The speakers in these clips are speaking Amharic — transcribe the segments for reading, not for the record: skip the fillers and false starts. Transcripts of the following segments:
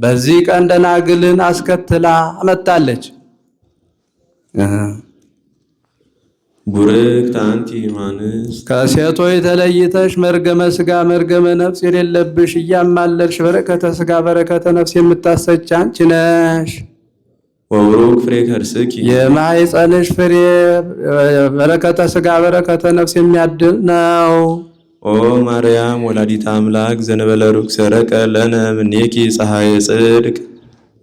በዚህ ቀን ደናግልን አስከትላ አመጣለች። ቡርክት አንቲ እማንስት ከሴቶች ተለይተሽ መርገመ ሥጋ መርገመ ነፍስ የሌለብሽ እያማለድሽ በረከተ ሥጋ በረከተ ነፍስ የምታሰጭ አንቺ ነሽ። ወብሩክ ፍሬ ከርስኪ የማኅፀንሽ ፍሬ በረከተ ሥጋ በረከተ ነፍስ የሚያድል ነው። ኦ ማርያም ወላዲተ አምላክ ዘንበለ ርኩስ ሰረቀ ለነ እምኔኪ ፀሐየ ጽድቅ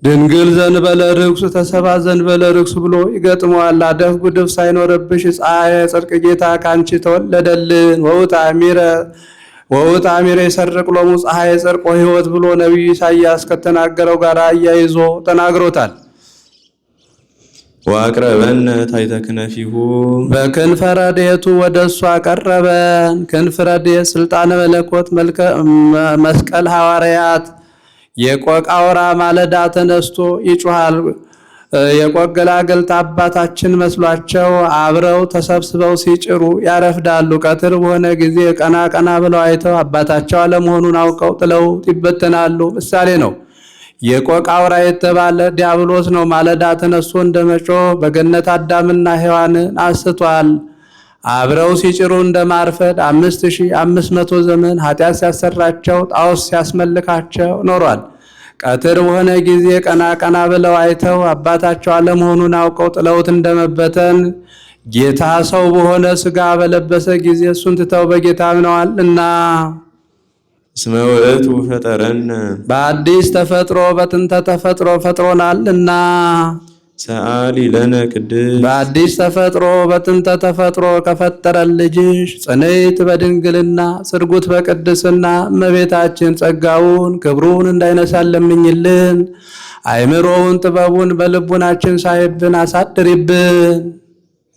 ድንግል ዘንበለ ርኩስ ተሰባ ዘንበለ ርኩስ ብሎ ይገጥመዋል። አደፍ ጉድፍ ሳይኖርብሽ ፀሐየ ጽድቅ ጌታ ካንቺ ተወለደልን። ወውት አሚረ ይሰርቅ ሎሙ ፀሐየ ጽድቅ ወሕይወት ብሎ ነቢዩ ኢሳይያስ ከተናገረው ጋር አያይዞ ተናግሮታል። ወአቅረበነ ታሕተ ክነፊሁ በክንፈ ረድኤቱ ወደ እሱ አቀረበን። ክንፈ ረድኤት ስልጣነ መለኮት መስቀል ሐዋርያት የቆቅ አውራ ማለዳ ተነስቶ ይጮሃል። የቆቅ ገላገልት አባታችን መስሏቸው አብረው ተሰብስበው ሲጭሩ ያረፍዳሉ። ቀትር በሆነ ጊዜ ቀና ቀና ብለው አይተው አባታቸው አለመሆኑን አውቀው ጥለው ይበተናሉ። ምሳሌ ነው። የቆቅ አውራ የተባለ ዲያብሎስ ነው። ማለዳ ተነስቶ እንደመጮህ በገነት አዳምና ሔዋንን አስቷል። አብረው ሲጭሩ እንደማርፈድ 5500 ዘመን ኃጢአት ሲያሰራቸው ጣዖት ሲያስመልካቸው ኖሯል። ቀትር በሆነ ጊዜ ቀና ቀና ብለው አይተው አባታቸው አለመሆኑን አውቀው ጥለውት እንደመበተን ጌታ ሰው በሆነ ሥጋ በለበሰ ጊዜ እሱን ትተው በጌታ አምነዋልና እስመ ውእቱ ፈጠረነ በአዲስ ተፈጥሮ በጥንተ ተፈጥሮ ፈጥሮናልና ሰአሊ ለነ ቅድስት በአዲስ ተፈጥሮ በጥንተ ተፈጥሮ ከፈጠረን ልጅሽ ጽንዕት በድንግልና ስርጉት በቅድስና እመቤታችን ጸጋውን ክብሩን እንዳይነሳን ለምኝልን። አእምሮውን ጥበቡን በልቡናችን ሳይብን አሳድሪብን።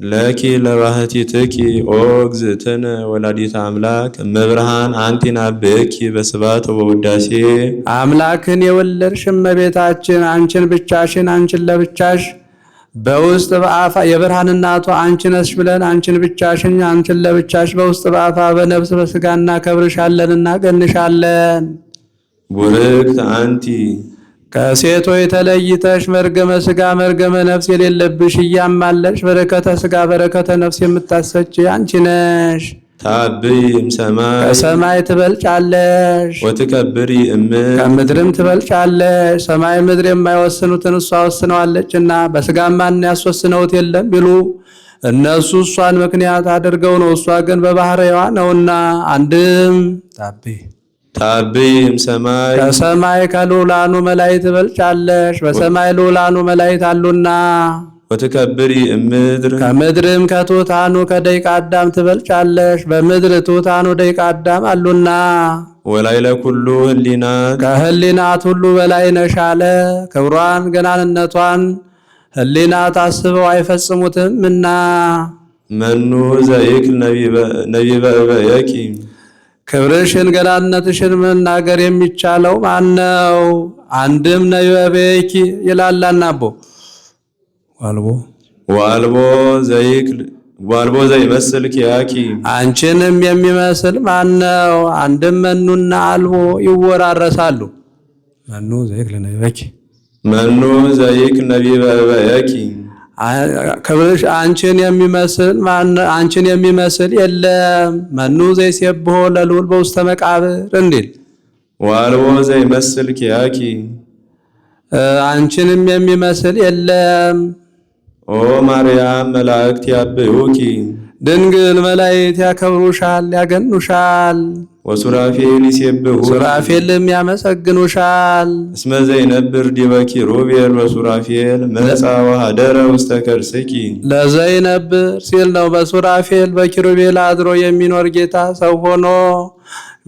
ለኪ ለባህቲትኪ ኦ እግዝእትነ ወላዲተ አምላክ እመብርሃን አንቲ ናብኪ በስብሐት ወበውዳሴ አምላክን የወለድሽ እመቤታችን አንቺን ብቻሽን አንቺን ለብቻሽ በውስጥ በአፋ የብርሃን እናቷ አንቺ ነሽ ብለን አንቺን ብቻሽን አንቺን ለብቻሽ በውስጥ በአፋ በነፍስ በሥጋ እናከብርሻለንና ገንሻለን። ቡርክት አንቲ ከሴቶች ተለይተሽ መርገመ ሥጋ መርገመ ነፍስ የሌለብሽ እያማለድሽ በረከተ ሥጋ በረከተ ነፍስ የምታሰጪ አንቺ ነሽ። ታብይ እምሰማይ ከሰማይ ትበልጫለሽ ወትከብሪ ከምድርም ትበልጫለሽ። ሰማይ ምድር የማይወስኑትን እሷ ወስነዋለችና በሥጋ ማን ያስወስነውት የለም ቢሉ እነሱ እሷን ምክንያት አድርገው ነው፣ እሷ ግን በባህሪዋ ነውና። አንድም ታብይ እምሰማይ ከሰማይ ከልዑላኑ መላእክት ትበልጫለሽ። በሰማይ ልዑላኑ መላእክት አሉና። ወትከብሪ እምድር ከምድርም ከትሑታኑ ከደቂቀ አዳም ትበልጫለሽ። በምድር ትሑታኑ ደቂቀ አዳም አሉና። ወላዕለ ኩሉ ህሊናት ከህሊናት ሁሉ በላይ ነሽ አለ። ክብሯን ገናንነቷን ህሊናት አስበው አይፈጽሙትምና። መኑ ዘይክል ነቢበ እበየኪ ክብርሽን ገናንነትሽን መናገር የሚቻለው ማን ነው? አንድም ነቢበ እበየኪ ይላል አቦ ዋልቦ ዘይመስል ኪያኪ አንቺንም የሚመስል ማን ነው? አንድም መኑና አልቦ ይወራረሳሉ። መኑ ዘይክል ነቢበኪ መኑ ዘይክል ነቢበ እበየኪ ክብርሽ አንቺን የሚመስል የለም። መኑ ዘይሴብሖ ለልዑል በውስተ መቃብር እንዲል ዋልቦ ዘይመስል ኪያኪ አንቺንም የሚመስል የለም። ኦ ማርያም መላእክት ያብዩኪ ድንግል መላእክት ያከብሩሻል ያገኑሻል። ወሱራፌል ይሴብሑ ሱራፌልም ያመሰግኑሻል። እስመ ዘይነብር ዲበ ኪሩቤል ወሱራፌል መጻ ወኀደረ ውስተ ከርስኪ ለዘይነብር ሲል ነው። በሱራፌል በኪሩቤል አድሮ የሚኖር ጌታ ሰው ሆኖ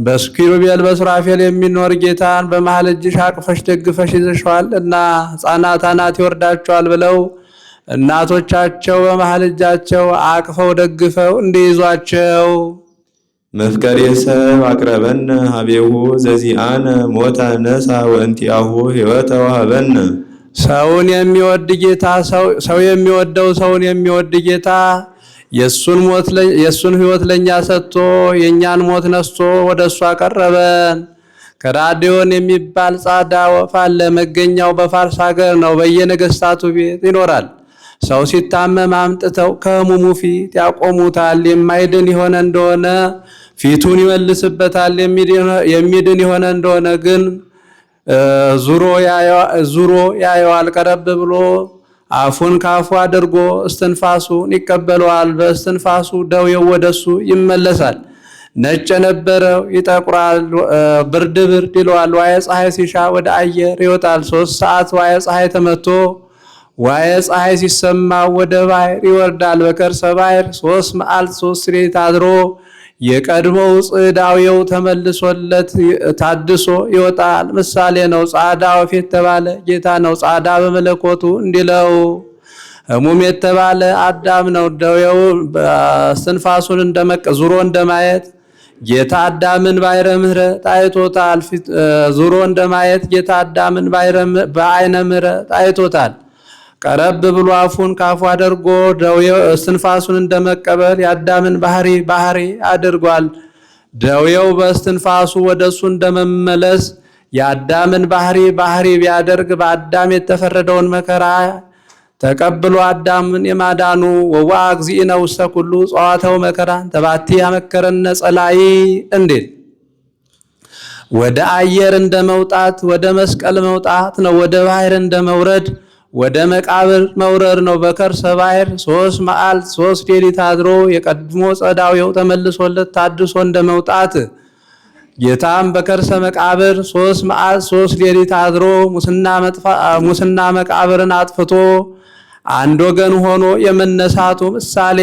በኪሩቤል በሱራፌል የሚኖር ጌታን በመሃል እጅሽ አቅፈሽ ደግፈሽ ይዘሽዋል እና ሕፃናት አናት ይወርዳቸዋል ብለው እናቶቻቸው በመሃል እጃቸው አቅፈው ደግፈው እንዲይዟቸው መፍቀሬ ሰብ አቅረበነ ሀቤሁ ዘዚአነ ሞተ ነሳ ወእንቲአሁ ሕይወተ ወሀበነ ሰውን የሚወድ ጌታ ሰው የሚወደው ሰውን የሚወድ ጌታ የሱን ሕይወት ለኛ ሰጥቶ የኛን ሞት ነስቶ ወደሱ አቀረበን። ከራዲዮን የሚባል ጻዳ ወፍ አለ። መገኛው በፋርስ ሀገር ነው። በየነገስታቱ ቤት ይኖራል። ሰው ሲታመም አምጥተው ከህሙሙ ፊት ያቆሙታል። የማይድን የሆነ እንደሆነ ፊቱን ይመልስበታል። የሚድን የሆነ እንደሆነ ግን ዙሮ ያየዋል። ቀረብ ብሎ አፉን ካፉ አድርጎ እስትንፋሱን ይቀበለዋል። በእስትንፋሱ ደዌው ወደሱ ይመለሳል። ነጭ የነበረው ይጠቁራል፣ ብርድ ይለዋል። ዋየ ፀሐይ ሲሻ ወደ አየር ይወጣል። 3 ሰዓት ዋየ ፀሐይ ተመቶ ዋየ ፀሐይ ሲሰማው ወደ ባሕር ይወርዳል። በከርሰ ባሕር 3 መዓልት 3 ሌሊት አድሮ የቀድሞው ጽዳዌው ተመልሶለት ታድሶ ይወጣል። ምሳሌ ነው። ጻዳ ወፍ የተባለ ጌታ ነው። ጻዳ በመለኮቱ እንዲለው ሕሙም የተባለ አዳም ነው። ደዌው እስትንፋሱን ዙሮ እንደማየት ጌታ አዳምን ባሕረ ምሕረት አይቶታል። ዙሮ እንደማየት ጌታ አዳምን በዓይነ ምሕረት አይቶታል። ቀረብ ብሎ አፉን ካፉ አድርጎ ደዌው እስትንፋሱን እንደመቀበል የአዳምን ባህሪ አድርጓል። ደዌው በእስትንፋሱ ወደሱ እንደመመለስ የአዳምን ባህሪ ቢያደርግ በአዳም የተፈረደውን መከራ ተቀብሎ አዳምን የማዳኑ ወዋ እግዚእነ ውስተ ኩሉ ጸዋተው መከራን ተባቲ ያመከረነ ጸላይ እንዴት ወደ አየር እንደመውጣት ወደ መስቀል መውጣት ነው። ወደ ባሕር እንደመውረድ ወደ መቃብር መውረድ ነው። በከርሰ ባሕር 3 መዓልት 3 ሌሊት አድሮ የቀድሞ ጸዳዌው ተመልሶለት ታድሶ እንደመውጣት ጌታም በከርሰ መቃብር 3 መዓልት 3 ሌሊት አድሮ ሙስና መቃብርን አጥፍቶ አንድ ወገን ሆኖ የመነሳቱ ምሳሌ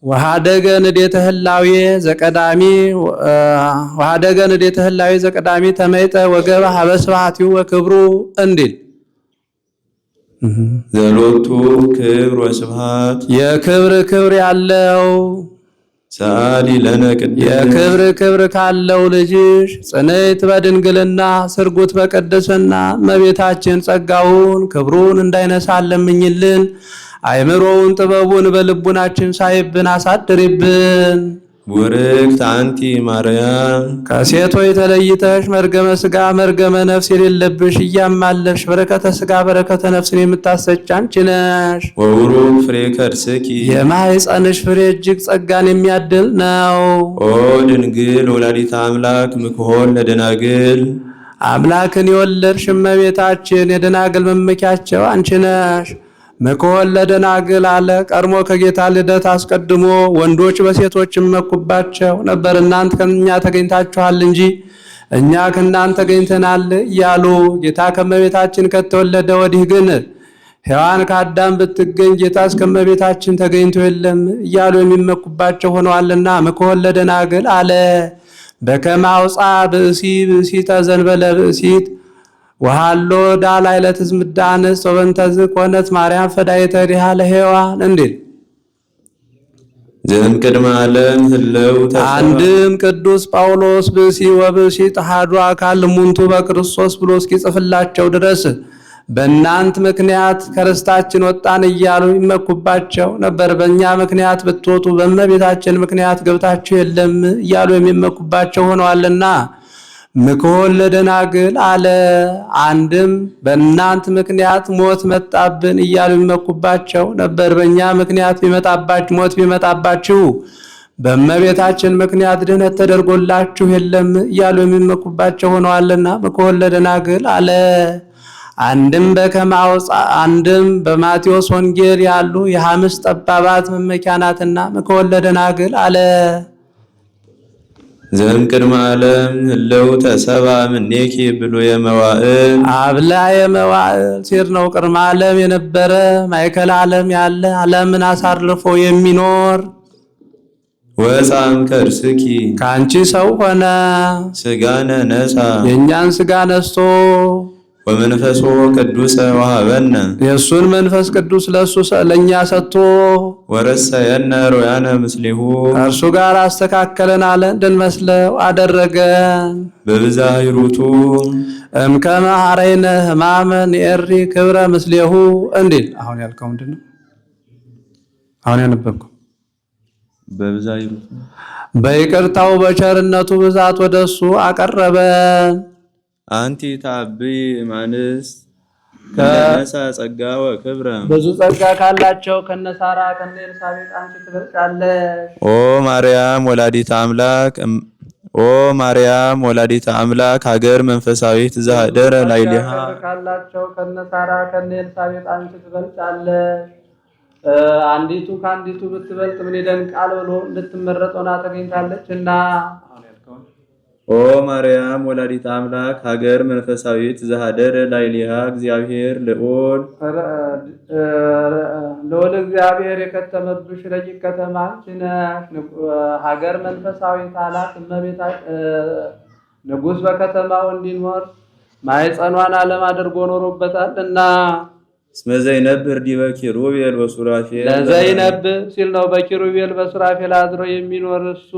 ወሃደገ ንዴተ ህላዌ ዘቀዳሚ ተመይጠ ወገባ ሀበስባቲው ወክብሩ እንዲል ዘሎቱ ክብር ወስብሐት የክብር ያለው ሰአሊ ለነ ቅድስት የክብር ካለው ልጅሽ ጽንዕት በድንግልና ስርጉት በቅድስና እመቤታችን ጸጋውን ክብሩን እንዳይነሳን ለምኝልን። አይምሮውን ጥበቡን በልቡናችን ሳይብን አሳድሪብን። ቡርክት አንቲ ማርያም ከሴቶች ተለይተሽ መርገመ ሥጋ መርገመ ነፍስ የሌለብሽ እያማለሽ በረከተ ሥጋ በረከተ ነፍስን የምታሰጭ አንቺ ነሽ። ወቡሩክ ፍሬ ከርስኪ የማኅፀንሽ ፍሬ እጅግ ጸጋን የሚያድል ነው። ኦ ድንግል ወላዲተ አምላክ ምክሆን ለደናግል አምላክን የወለድሽ እመቤታችን የደናግል መመኪያቸው አንቺ ነሽ። ምክሆን ለደናግል አለ። ቀድሞ ከጌታ ልደት አስቀድሞ ወንዶች በሴቶች ይመኩባቸው ነበር። እናንተ ከእኛ ተገኝታችኋል እንጂ እኛ ከእናንተ ተገኝተናል እያሉ ጌታ ከእመቤታችን ከተወለደ ወዲህ ግን ሔዋን ከአዳም ብትገኝ ጌታ ከእመቤታችን ተገኝቶ የለም እያሉ የሚመኩባቸው ሆነዋልና ምክሆን ለደናግል አለ። በከመ አውፃ ብእሲተ ዘእንበለ ብእሲት ወሃሎ ዳላይ ለትዝምዳንስ ወበንተዝ ኮነት ማርያም ፈዳይተ ዲሃ ለሔዋን እንዲል ዘም ቅድመ ዓለም ህለው አንድም ቅዱስ ጳውሎስ ብእሲ ወብእሲት አሐዱ አካል እሙንቱ በክርስቶስ ብሎ እስኪጽፍላቸው ድረስ በእናንት ምክንያት ከርስታችን ወጣን እያሉ ይመኩባቸው ነበር። በእኛ ምክንያት ብትወጡ በእመቤታችን ምክንያት ገብታችሁ የለም እያሉ የሚመኩባቸው ሆነዋልና ምክሆን ለደናግል አለ። አንድም በእናንት ምክንያት ሞት መጣብን እያሉ ይመኩባቸው ነበር። በእኛ ምክንያት ሞት ቢመጣባችሁ በእመቤታችን ምክንያት ድህነት ተደርጎላችሁ የለም እያሉ የሚመኩባቸው ሆነዋልና ምክሆን ለደናግል አለ። አንድም በማቴዎስ ወንጌል ያሉ የ5 ጠባባት መመኪያ ናትና ምክሆን ለደናግል አለ። ዘም ቅድመ ዓለም ህለው ተሰባ ምኔኪ ብሎ የመዋዕል አብላ የመዋዕል ሲር ነው። ቅድመ ዓለም የነበረ ማይከል ዓለም ያለ ዓለምን አሳርፎ የሚኖር ወፃም ከርስኪ ከአንቺ ሰው ሆነ። ስጋነ ነሳ የእኛን ስጋ ነስቶ ወመንፈሶ ቅዱሰ ወሃበነ የእሱን መንፈስ ቅዱስ ለእኛ ሰጥቶ ወረሰየነ ሮያነ ምስሊሁ ከእርሱ ጋር አስተካከለን አለ እንድንመስለው አደረገን። በብዛ ሂሩቱ እምከመ ሐረይነ ሕማመ ንኤሪ ክብረ ምስሌሁ እንዲል አሁን ያልከው ምንድን ነው? አሁን ያነበብከው በይቅርታው በቸርነቱ ብዛት ወደሱ አቀረበን። አንቲ ታብይ ማንስ ከነሳ ጸጋ ወክብረ ብዙ ጸጋ ካላቸው ከነሳራ ከነ ኤልሳቤጥ አንቺ ትበልጫለሽ። ኦ ማርያም ወላዲተ አምላክ ሀገር መንፈሳዊት ዘሃደረ ላይሊሃ ካላቸው ከነሳራ ከነ ኤልሳቤጥ አንቺ ትበልጫለሽ። አንዲቱ ከአንዲቱ ብትበልጥ ምን ይደንቃል ብሎ እንድትመረጥ ሆና ተገኝታለችና። ኦ ማርያም ወላዲተ አምላክ ሀገር መንፈሳዊት ዘሃደረ ላይሊሃ እግዚአብሔር ልዑል እግዚአብሔር የከተመብሽ ረቂቅ ከተማ አንቺ ነሽ። ሀገር መንፈሳዊት አላት እመቤታችን ንጉሥ በከተማው እንዲኖር ማኅፀኗን ዓለም አድርጎ ኖሮበታልና። እስመ ዘይነብር ዲበ ኪሩቤል ወሱራፌል ለዘይነብር ሲል ነው። በኪሩቤል በሱራፌል አድሮ የሚኖር እሱ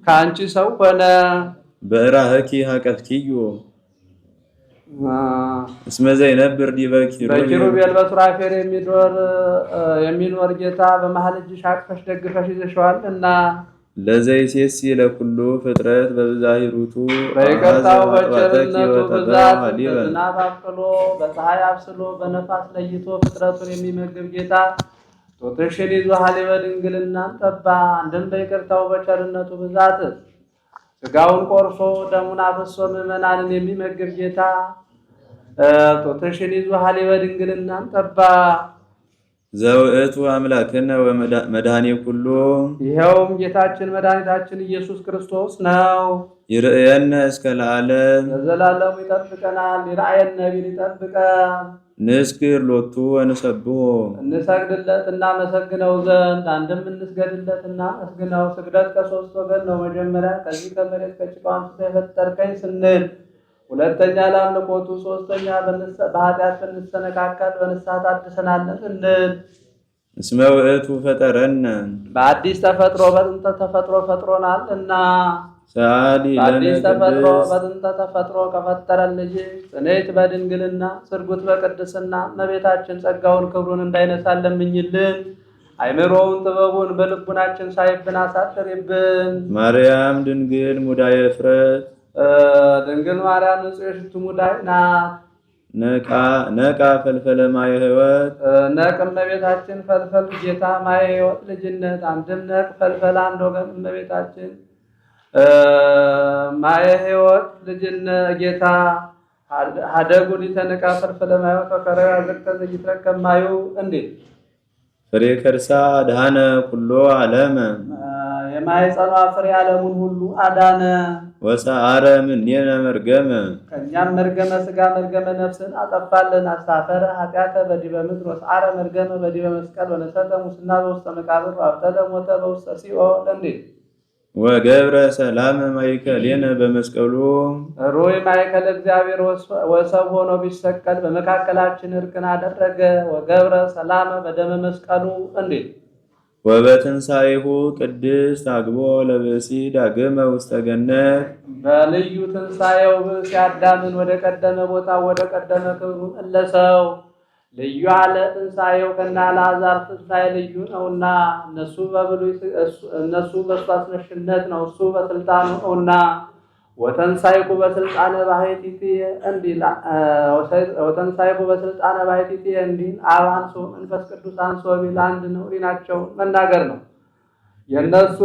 ከአንቺ ሰው ሆነ። በእራህኪ ሀቀፍኪዮ እስመ ዘይነብር ዲበ በኪሩቤል በሱራፌል የሚኖር ጌታ በመሃል እጅሽ አቅፈሽ ደግፈሽ ይዘሽዋል እና። ለዘይሴሲ ለኩሉ ፍጥረት በብዛሂሩቱ በይቅርታው በቸርነቱ ብዛት በዝናብ አብቅሎ በፀሐይ አብስሎ በነፋስ ለይቶ ፍጥረቱን የሚመግብ ጌታ ጡትሽን ይዞ ሀሊበ ድንግልናን ጠባ። አንድም በይቅርታው በቸርነቱ ብዛት ስጋውን ቆርሶ ደሙን አፍሶ ምዕመናንን የሚመግብ ጌታ ጡትሽን ይዞ ሀሊበ ድንግልናን ጠባ። ዘውእቱ አምላክነ ወመድኃኔ ኩሉ ይኸውም ጌታችን መድኃኒታችን ኢየሱስ ክርስቶስ ነው። ይርአየነ እስከ ለዓለም ለዘላለሙ ይጠብቀናል። ይርአየነ ቢል ይጠብቀን። ንስግር ሎቱ ወንሰብሖ እንሰግድለት እናመሰግነው ዘንድ አንድም እንስገድለት እናመስግነው። ስግደት ከሶስት ወገን ነው። መጀመሪያ ከዚህ ከመሬት ከጭቃው አንስቶ የፈጠርከኝ ስንል፣ ሁለተኛ ለአምልኮቱ፣ ሶስተኛ በኃጢአት ብንሰነካከል በንስሐ ታድሰናለን ስንል። እስመ ውእቱ ፈጠረነ በአዲስ ተፈጥሮ በጥንተ ተፈጥሮ ፈጥሮናል እና። ሰዓሊ በአዲስ ተፈጥሮ በጥንተ ተፈጥሮ ከፈጠረን ልጅ ጽኔት በድንግልና ስርጉት በቅድስና እመቤታችን ጸጋውን ክብሩን እንዳይነሳን ለምኝልን። አይምሮውን ጥበቡን በልቡናችን ሳይብን አሳድሪብን። ማርያም ድንግል ሙዳየ ፍረት ድንግል ማርያም ንጹሕ የሽቱ ሙዳይ ናት። ነቃ ፈልፈለ ማየ ሕይወት ነቅ እመቤታችን ፈልፈል ጌታ ማየ ሕይወት ልጅነት አንድም ነቅ ፈልፈል አንድ ወገን እመቤታችን ማየ ሕይወት ልጅነት ጌታ ሀደጉ ሊተነቃ ፈልፈለ ማየ ሕይወት ወከረያ ዘከዘ ይትረከብ ማዩ እንዴት ፍሬ ከርሳ አድኃነ ኩሎ ዓለመ የማኅፀኗ ፍሬ ዓለሙን ሁሉ አዳነ። ወሰዓረ እምኔነ መርገመ ከእኛም መርገመ ሥጋ መርገመ ነፍስን አጠፋልን። አሳፈረ ኃጢአተ በዲበ ምድር ወሰዓረ መርገመ በዲበ መስቀል ወነሰተ ሙስና በውስተ መቃብር ወአብጠለ ሞተ በውስተ ሲኦል እንዴት ወገብረ ሰላም ማእከሌነ በመስቀሉ ሩይ ማእከለ እግዚአብሔር ወሰብ ሆኖ ቢሰቀል በመካከላችን እርቅን አደረገ። ወገብረ ሰላም በደመ መስቀሉ እንዴት ወበትንሣኤሁ ቅድስት አግቦ ለብእሲ ዳግመ ውስተ ገነት በልዩ ትንሣኤው ብእሲ አዳምን ወደ ቀደመ ቦታ ወደ ቀደመ ክብሩ መለሰው። ልዩ አለ ትንሣኤው ከነ አልዓዛር ትንሣኤ ልዩ ነውና፣ እነሱ በእሱ አስነሽነት ነው፣ እሱ በስልጣኑ ነውና። ወተንሣኤኩ በስልጣነ ባሕቲትየ እንዲል ወተንሣኤኩ በስልጣነ ባሕቲትየ እንዲል አብ አንሶ መንፈስ ቅዱስ አንሶ ቢል አንድ ነው ናቸው መናገር ነው። የነሱ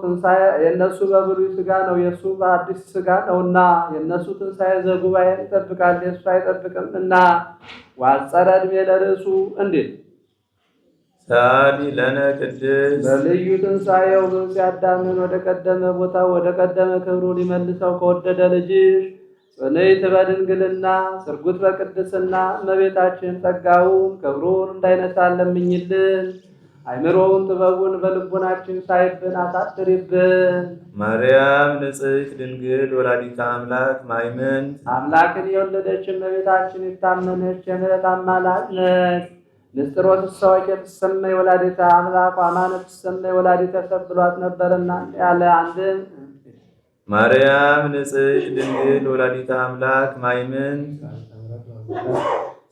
ትንሣኤ የነሱ በብሉይ ሥጋ ነው፣ የእሱ በአዲስ ሥጋ ነውና። የነሱ ትንሣኤ ዘጉባኤ ይጠብቃል፣ የእሱ አይጠብቅም እና። ዋጸረ ዕድሜ ለርእሱ እንዲል ሰዓሊ ለነ ቅድስት በልዩ ትንሣኤው ብእሲ አዳምን ወደ ቀደመ ቦታ ወደ ቀደመ ክብሩ ሊመልሰው ከወደደ ልጅሽ ጽንዕት በድንግልና ስርጉት በቅድስና እመቤታችን ጸጋውን ክብሩን እንዳይነሳን ለምኝልን። አይምሮውን ጥበቡን በልቡናችን ሳይብን አሳድሪብን። ማርያም ንጽሕት ድንግል ወላዲተ አምላክ ማእመን አምላክን የወለደች እመቤታችን የታመነች የምሕረት አማላጅ ነች። ንስጥሮስ ሰዎች የተሰመይ ወላዲተ አምላክ አማነ ተሰመይ ወላዲተ ሰብ ብሏት ነበርና ያለ አንድም ማርያም ንጽሕት ድንግል ወላዲተ አምላክ ማእመን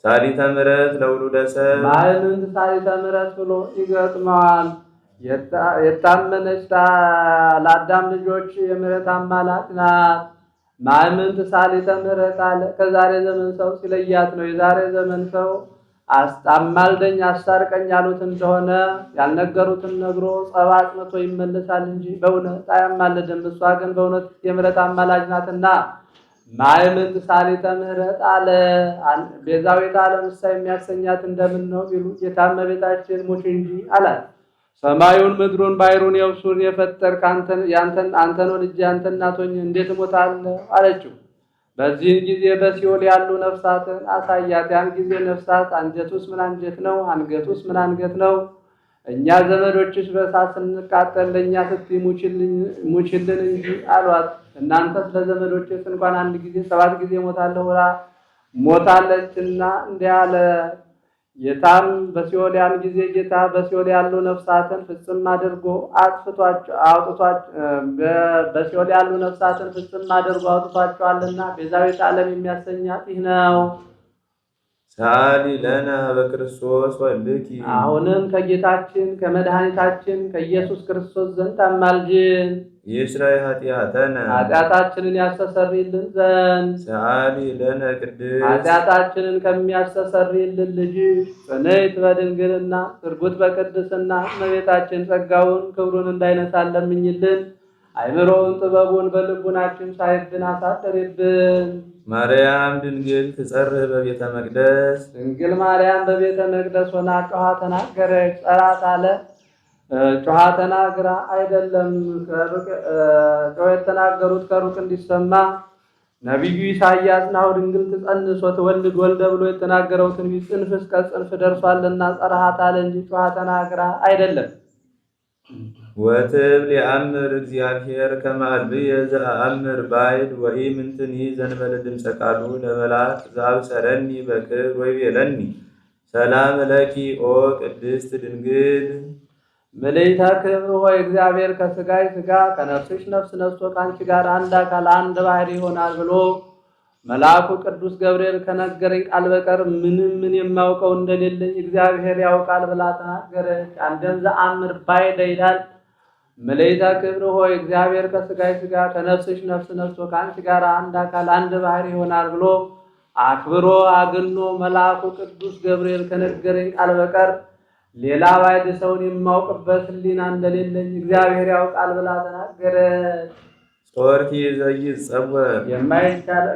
ሳሊተ ምሕረት ለውሉደ ሰብ ማእመን ሳሊተ ምሕረት ብሎ ይገጥመዋል። የታመነች ለአዳም ልጆች የምሕረት አማላጅ ናት። ማእምንት ሳሊተ ምሕረት አለ። ከዛሬ ዘመን ሰው ሲለያት ነው። የዛሬ ዘመን ሰው አማልደኝ አስታርቀኝ ያሉት እንደሆነ ያልነገሩትን ነግሮ ጸባ አጽንቶ ይመለሳል እንጂ በእውነት አያማልድም። እሷ ግን በእውነት የምሕረት አማላጅ ናትና ማእምንት ሳሊተ ምሕረት አለ። ቤዛዊተ ዓለም እሳ የሚያሰኛት እንደምን ነው ቢሉ ጌታ እመቤታችን ሙች እንጂ አላት። ሰማዩን ምድሩን ባሕሩን የብሱን የፈጠርክ አንተን ወልጄ አንተ እናት ሆኜ እንዴት እሞታለሁ አለችው። በዚህን ጊዜ በሲኦል ያሉ ነፍሳትን አሳያት። ያን ጊዜ ነፍሳት አንጀቱስ ምን አንጀት ነው? አንገቱስ ምን አንገት ነው? እኛ ዘመዶችሽ በእሳት ስንቃጠል ለእኛ ስትይ ሙችልን እንጂ አሏት። እናንተስ ለዘመዶችስ እንኳን አንድ ጊዜ 7 ጊዜ ሞታለሁ ብላ ሞታለችና እንዲህ አለ። ጌታም በሲኦል ያን ጊዜ ጌታ በሲኦል ያሉ ነፍሳትን ፍጽም አድርጎ በሲኦል ያሉ ነፍሳትን ፍጽም አድርጎ አውጥቷቸዋልና ቤዛዊተ ዓለም የሚያሰኛት ይህ ነው። ሰአሊ ለነ በክርስቶስ ወልኪ። አሁንም ከጌታችን ከመድኃኒታችን ከኢየሱስ ክርስቶስ ዘንድ አማልጅን። ይስራይ ኃጢአተነ ኃጢአታችንን ያስተሰርይልን ዘንድ። ሰአሊ ለነ ቅድስት ኃጢአታችንን ከሚያስተሰርይልን ልጅ ጽንዕት በድንግልና ስርጉት በቅድስና እመቤታችን ጸጋውን ክብሩን እንዳይነሳን ለምኝልን። አይምሮውን ጥበቡን በልቡናችን ሳይብን አሳደርብን። ማርያም ድንግል ትጸርህ በቤተ መቅደስ። ድንግል ማርያም በቤተ መቅደስ ሆና ጮኻ ተናገረች። ጸራት አለ። ጮኻ ተናግራ አይደለም ጮኸ የተናገሩት ከሩቅ እንዲሰማ ነቢዩ ኢሳይያስ ናሁ ድንግል ትጸንስ ወትወልድ ወልደ ብሎ የተናገረው ትንቢት ጽንፍ እስከ ጽንፍ ደርሷልና ጸርሃት አለ እንጂ ጮኻ ተናግራ አይደለም። ወትብል የአምር እግዚአብሔር ከመ አልብየ ዘአምር ባይድ ወኢምንትኒ ዘንበለ ድምፀ ቃሉ ለመልአክ ዘአብሰረኒ በክብር ወይቤለኒ ሰላም ለኪ ኦ ቅድስት ድንግል። ምልዕተ ክብር ሆይ እግዚአብሔር ከሥጋሽ ሥጋ ከነፍስሽ ነፍስ ነስቶ ከአንቺ ጋር አንድ አካል አንድ ባሕርይ ይሆናል ብሎ መልአኩ ቅዱስ ገብርኤል ከነገረኝ ቃል በቀር ምን የማውቀው እንደሌለኝ እግዚአብሔር ያውቃል ብላ ተናገረች። አንድም ዘአምር ባይድ ይላል። ምልዕተ ክብር ሆይ እግዚአብሔር ከሥጋሽ ሥጋ ከነፍስሽ ነፍስ ነስቶ ከአንቺ ጋር አንድ አካል አንድ ባሕርይ ይሆናል ብሎ አክብሮ አግኖ መልአኩ ቅዱስ ገብርኤል ከነገረኝ ቃል በቀር ሌላ ባዕድ ሰውን የማውቅበት ሕሊና እንደሌለኝ እግዚአብሔር ያውቃል ብላ ተናገረች። ጾርኪ ዘይጸወር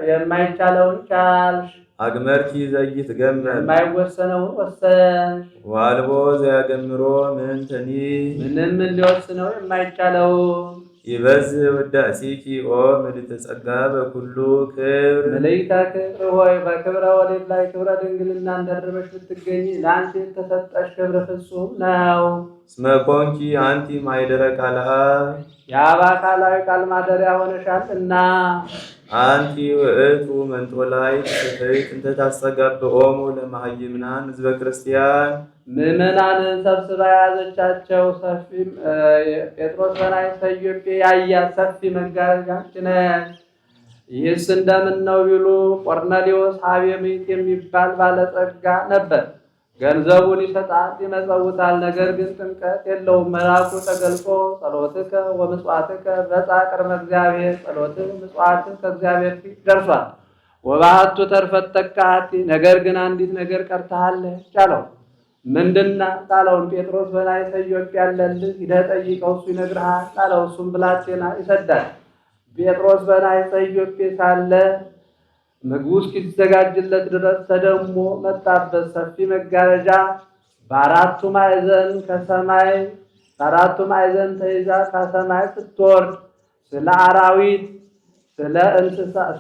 የማይቻለውን ቻልሽ። አግመርኪ ዘይትገመር የማይወሰነውን ወሰንሽ። ዋልቦ ዘያገምሮ ምንተኒ ምንም ሊወስነው የማይቻለውን። ይበዝሕ ውዳሴኪ ኦ ምልዕተ ጸጋ በኩሉ ክብር። ምልዕተ ክብር ሆይ በክብረ ወዴት ላይ ክብረ ድንግልና እንደርበሽ ብትገኝ ለአንቺ የተሰጠሽ ክብር ፍጹም ነው። እስመ ኮንኪ አንቲ ማኅደረ ቃለ አብ የአብ አካላዊ ቃል ማደሪያ ሆነሻልና። አንቲ ውእቱ መንጦላዕት ፍሥሕት እንተ ታስተጋብኦሙ ለመሃይምናን ሕዝበ ክርስቲያን። ምዕመናንን ሰብስባ የያዘቻቸው ሰፊ ጴጥሮስ በናይተ ኢዮጴ ያያት ሰፊ መጋረጃች ነች። ይህስ እንደምን ነው ቢሉ ቆርኔሌዎስ ሀቤሜት የሚባል ባለጸጋ ነበር። ገንዘቡን ይሰጣል፣ ይመጸውታል። ነገር ግን ጥምቀት የለውም። መልአኩ ተገልጾ ጸሎትከ ወምጽዋትከ በጽአ ቅድመ እግዚአብሔር፣ ጸሎትህ ምጽዋትህ ከእግዚአብሔር ፊት ደርሷል። ወባሕቱ ተርፈት ተካሃቲ፣ ነገር ግን አንዲት ነገር ቀርታሃለች አለው። ምንድና ጣለውን? ጴጥሮስ በናይተ ኢዮጴ ያለልህ ሂደህ ጠይቀው እሱ ይነግርሃል ጣለው። እሱም ብላቴና ይሰዳል። ጴጥሮስ በናይተ ኢዮጴ ሳለ ምግቡ እስኪዘጋጅለት ድረስ ተደሞ መጣበት። ሰፊ መጋረጃ በአራቱ ማዕዘን ተይዛ ከሰማይ ስትወርድ ስለ አራዊት፣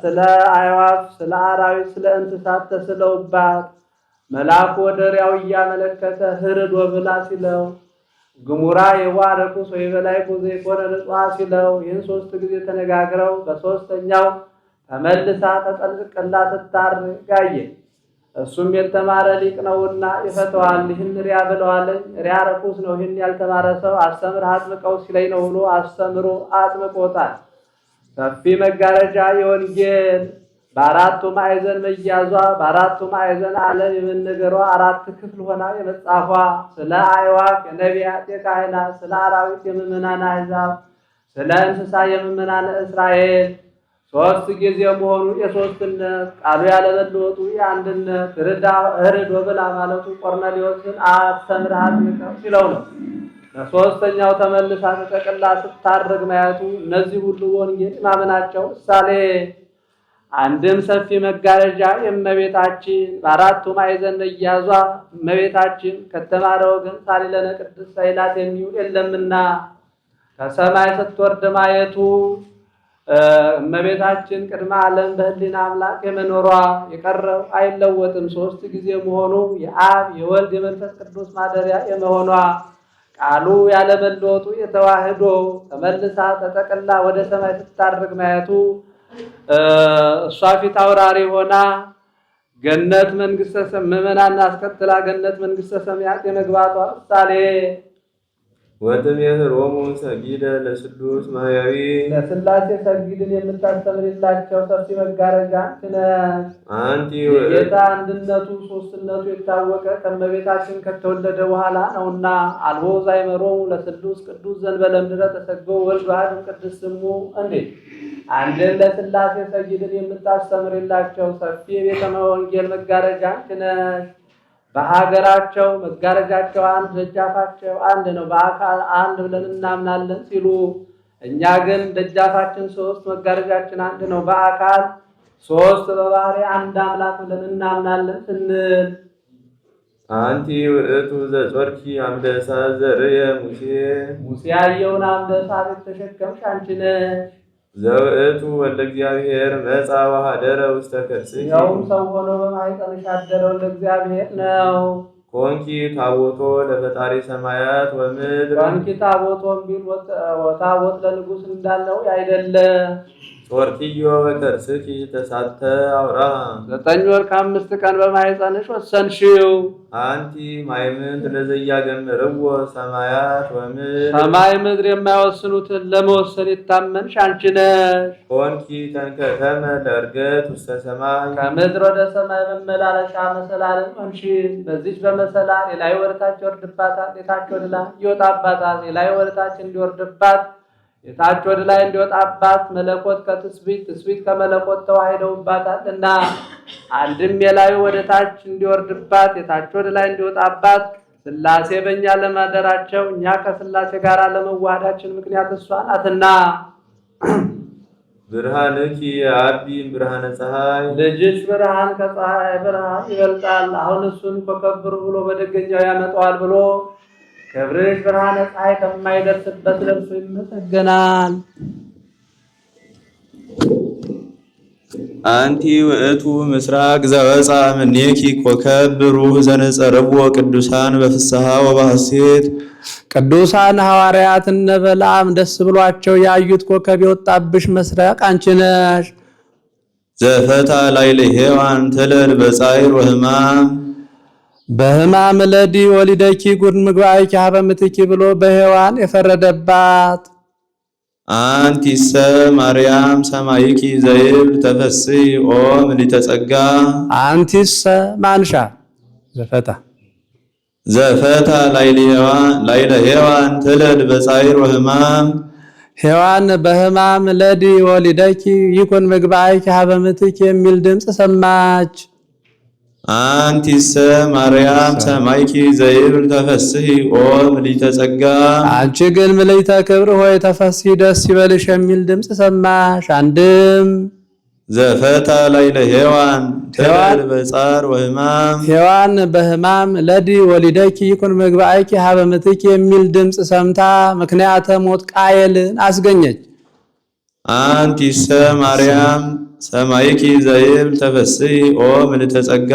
ስለ አዕዋፍ፣ ስለ አራዊት፣ ስለ እንስሳት ተስለውባት መልአኩ ወደ ሪያው እያመለከተ ህርድ ወብላ ሲለው ግሙራ የዋረኩስ ወይ በላይ ጉዜ ኮረ ንጹሐ ሲለው ይህን 3 ጊዜ ተነጋግረው በሶስተኛው ተመልሳ ተጠልቅላ ስታርግ አየ። እሱም የተማረ ሊቅ ነውና ይፈተዋል። ይህን ሪያ ብለዋለኝ፣ ሪያ ርኩስ ነው፣ ይህን ያልተማረ ሰው አስተምረህ አጥምቀው ሲለኝ ነው ብሎ አስተምሮ አጥምቆታል። ሰፊ መጋረጃ የወንጌል በአራቱ ማዕዘን መያዟ በአራቱ ማዕዘን ዓለም የመነገሯ አራት ክፍል ሆና የመጻፏ ስለ አዕዋፍ የነቢያት የካህናት ስለ አራዊት የምእመናን አሕዛብ ስለ እንስሳ የምእመናን እስራኤል ሶስት ጊዜ መሆኑ የሶስትነት ቃሉ ያለመለወጡ የአንድነት እርድ ወብላ ማለቱ ቆርኔሌዎስን አስተምርሃት ንቀው ሲለው ነው። ለሶስተኛው ተመልሳ ተጠቅላ ስታርግ ማየቱ እነዚህ ሁሉ ወንጌል ማመናቸው ምሳሌ አንድም ሰፊ መጋረጃ የእመቤታችን በአራቱ ማዕዘን መያዟ እመቤታችን ከተማረ ወገን ሳሊለነ ቅድስት ሳይላት የሚውል የለምና ከሰማይ ስትወርድ ማየቱ እመቤታችን ቅድመ ዓለም በሕሊና አምላክ የመኖሯ የቀረው አይለወጥም ሶስት ጊዜ መሆኑ የአብ የወልድ የመንፈስ ቅዱስ ማደሪያ የመሆኗ ቃሉ ያለመለወጡ የተዋህዶ ተመልሳ ተጠቅላ ወደ ሰማይ ስታርግ ማየቱ እሷ ፊት አውራሪ ሆና ገነት መንግስተ ምእመናን አስከትላ ገነት መንግስተ ሰማያት የመግባቷ ምሳሌ ወትሜህሮሙ ሰጊደ ለስሉስ ማያዊ ለስላሴ ሰጊድን የምታስተምርላቸው ሰፊ መጋረጃ ነሽ። አንቲ የጌታ አንድነቱ ሶስትነቱ የታወቀ ከእመቤታችን ከተወለደ በኋላ ነውና አልቦ ዛይመሮሙ ለስሉስ ቅዱስ ዘእንበለ ምድረ ተሰገው ወልድ ዋሕድ ቅድስት ስሙ እንዴት አንድን ለስላሴ ሰጊድን የምታስተምርላቸው ሰፊ የቤተ ወንጌል መጋረጃ ነሽ። በሀገራቸው መጋረጃቸው አንድ ደጃፋቸው አንድ ነው በአካል አንድ ብለን እናምናለን ሲሉ እኛ ግን ደጃፋችን ሶስት መጋረጃችን አንድ ነው በአካል ሶስት በባህሪ አንድ አምላክ ብለን እናምናለን ስንል አንቲ ውእቱ ዘጾርኪ አምደ እሳት ዘርእየ ሙሴ ያየውን አምደ እሳት የተሸከምሽ አንቺ ነሽ። ዘውእቱ ወልደ እግዚአብሔር መጻ ወኀደረ ውስተ ከርስኪ ያውም ሰው ሆኖ በማኅፀንሽ ያደረ ወልደ እግዚአብሔር ነው። ኮንኪ ታቦቶ ለፈጣሪ ሰማያት ወምድር ኮንኪ ታቦቶ ቢል ታቦት ለንጉሥ እንዳለው አይደለ ጾርኪዮ በከርስኪ ተሳተ አውራ 9 ወር ከ5 ቀን በማኅፀንሽ ወሰንሽው። አንቲ ማይምንት ለዘያገምርዎ ሰማያት ወምድር ሰማይ ምድር የማይወስኑትን ለመወሰን የታመንሽ አንቺ ነሽ። ኮንኪ ተንከተመ ለዕርገት ውስተ ሰማይ ከምድር ወደ ሰማይ መመላለሻ መሰላልን ሆንሽ። በዚች በመሰላል የላይ ወደታች ይወርድባታል የታች ወደ ላይ ይወጣባታል። የላይ ወደታች እንዲወርድባት የታች ወደ ላይ እንዲወጣባት መለኮት ከትስብእት ትስብእት ከመለኮት ተዋህደውባታል እና አንድም የላዩ ወደ ታች እንዲወርድባት የታች ወደ ላይ እንዲወጣባት ሥላሴ በእኛ ለማደራቸው እኛ ከሥላሴ ጋር ለመዋሃዳችን ምክንያት እሷ ናትና ብርሃንኪ አቢ ብርሃነ ፀሐይ ልጅሽ ብርሃን ከፀሐይ ብርሃን ይበልጣል። አሁን እሱን ኮከብ ብሎ በደገኛው ያመጣዋል ብሎ ክብርሽ ብርሃነ ፀሐይ ከማይደርስበት ለብሶ ይመሰገናል። አንቲ ውእቱ ምስራቅ ዘወፃ እምኔኪ ኮከብ ብሩህ ዘነጸርዎ ቅዱሳን በፍስሐ ወበሐሴት ቅዱሳን ሐዋርያት እነ በለዓም ደስ ብሏቸው ያዩት ኮከብ የወጣብሽ ምስራቅ አንቺ ነሽ። ዘፈታ ላዕለ ሔዋን ትለል በጻዕር ወሕማም በሕማም ለዲ ወሊደኪ ጉድ ምግባይኪ ሀበ ምትኪ ብሎ በሔዋን የፈረደባት አንቲሰ ማርያም ሰማይኪ ዘይብል ተፈሥሒ ኦ ምልዕተ ጸጋ አንቲሰ ማንሻ ዘፈታ ላዕለ ሔዋን ትለል በጻዕር ወሕማም ሔዋን በሕማም ለዲ ወሊደኪ ይኩን ምግባይኪ ሀበ ምትኪ የሚል ድምፅ ሰማች። አንቲሰ ማርያም ሰማይኪ ዘይብል ተፈሥሒ ኦ ምልዕተ ጸጋ አንቺ ግን ምልዕተ ክብር ሆይ ተፈሥሒ ደስ ይበልሽ የሚል ድምፅ ሰማሽ። አንድም ዘፈታ ላዕለ ሔዋን ትለል በጻዕር ወሕማም ሔዋን በሕማም ለዲ ወሊደኪ ይኩን ምግባይኪ ሀበ ምትኪ የሚል ድምፅ ሰምታ ምክንያተ ሞት ቃየልን አስገኘች። አንቲሰ ማርያም ሰማይኪ ዘይብል ተፈሥሒ ኦ ምልዕተ ጸጋ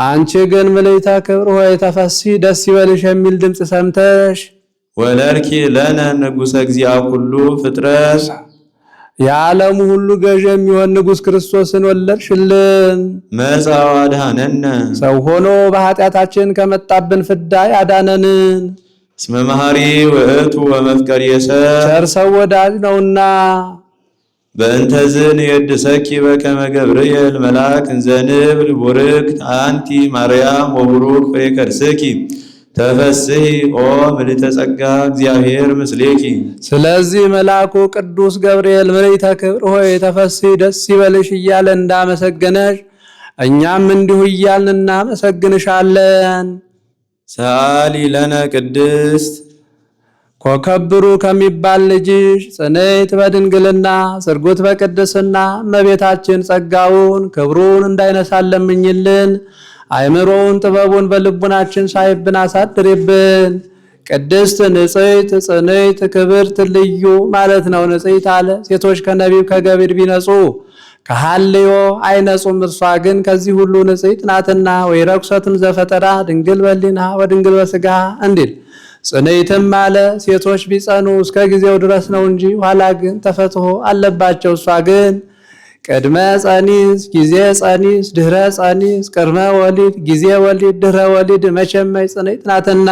አንቺ ግን ምልዕተ ክብር ሆይ ተፈሥሒ ደስ ይበልሽ የሚል ድምፅ ሰምተሽ ወለድኪ ለነ ንጉሠ እግዚአ ኩሉ ፍጥረት የዓለሙ ሁሉ ገዥ የሚሆን ንጉሥ ክርስቶስን ወለድሽልን። መጻ ወአድኀነነ ሰው ሆኖ በኃጢአታችን ከመጣብን ፍዳ ያዳነንን እስመ መሐሪ ውእቱ ወመፍቀሪ የሰብ ቸር ሰው ወዳጅ ነውና በእንተዝን የድሰኪ በከመ ገብርኤል መልአክ እንዘንብል ቡርክት አንቲ ማርያም ወቡሩክ ፍሬ ከርስኪ ተፈስሒ ኦ ምልዕተ ጸጋ እግዚአብሔር ምስሌኪ። ስለዚህ መልአኩ ቅዱስ ገብርኤል ምልዕተ ክብር ሆይ ተፈስሒ ደስ ይበልሽ እያለ እንዳመሰገነሽ እኛም እንዲሁ እያልን እናመሰግንሻለን። ሰአሊ ለነ ቅድስት ኮከብሩ ከሚባል ልጅሽ ጽንዕት በድንግልና ስርጉት በቅድስና እመቤታችን ጸጋውን ክብሩን እንዳይነሳን ለምኝልን። አእምሮውን ጥበቡን በልቡናችን ሳይብን አሳድሪብን። ቅድስት ንጽሕት ጽንዕት ክብርት ልዩ ማለት ነው። ንጽሕት አለ ሴቶች ከነቢብ ከገቢር ቢነጹ ከሐልዮ አይነጹም፣ እርሷ ግን ከዚህ ሁሉ ንጽሕት ናትና። ወይ ረኩሰትም ዘፈጠራ ድንግል በሊና ወድንግል በሥጋ እንዲል ጽንዕትም አለ ሴቶች ቢጸኑ እስከ ጊዜው ድረስ ነው እንጂ ኋላ ግን ተፈትሖ አለባቸው። እሷ ግን ቅድመ ጸኒስ ጊዜ ጸኒስ ድህረ ጸኒስ ቅድመ ወሊድ ጊዜ ወሊድ ድህረ ወሊድ መቼመይ ጽንዕት ናትና።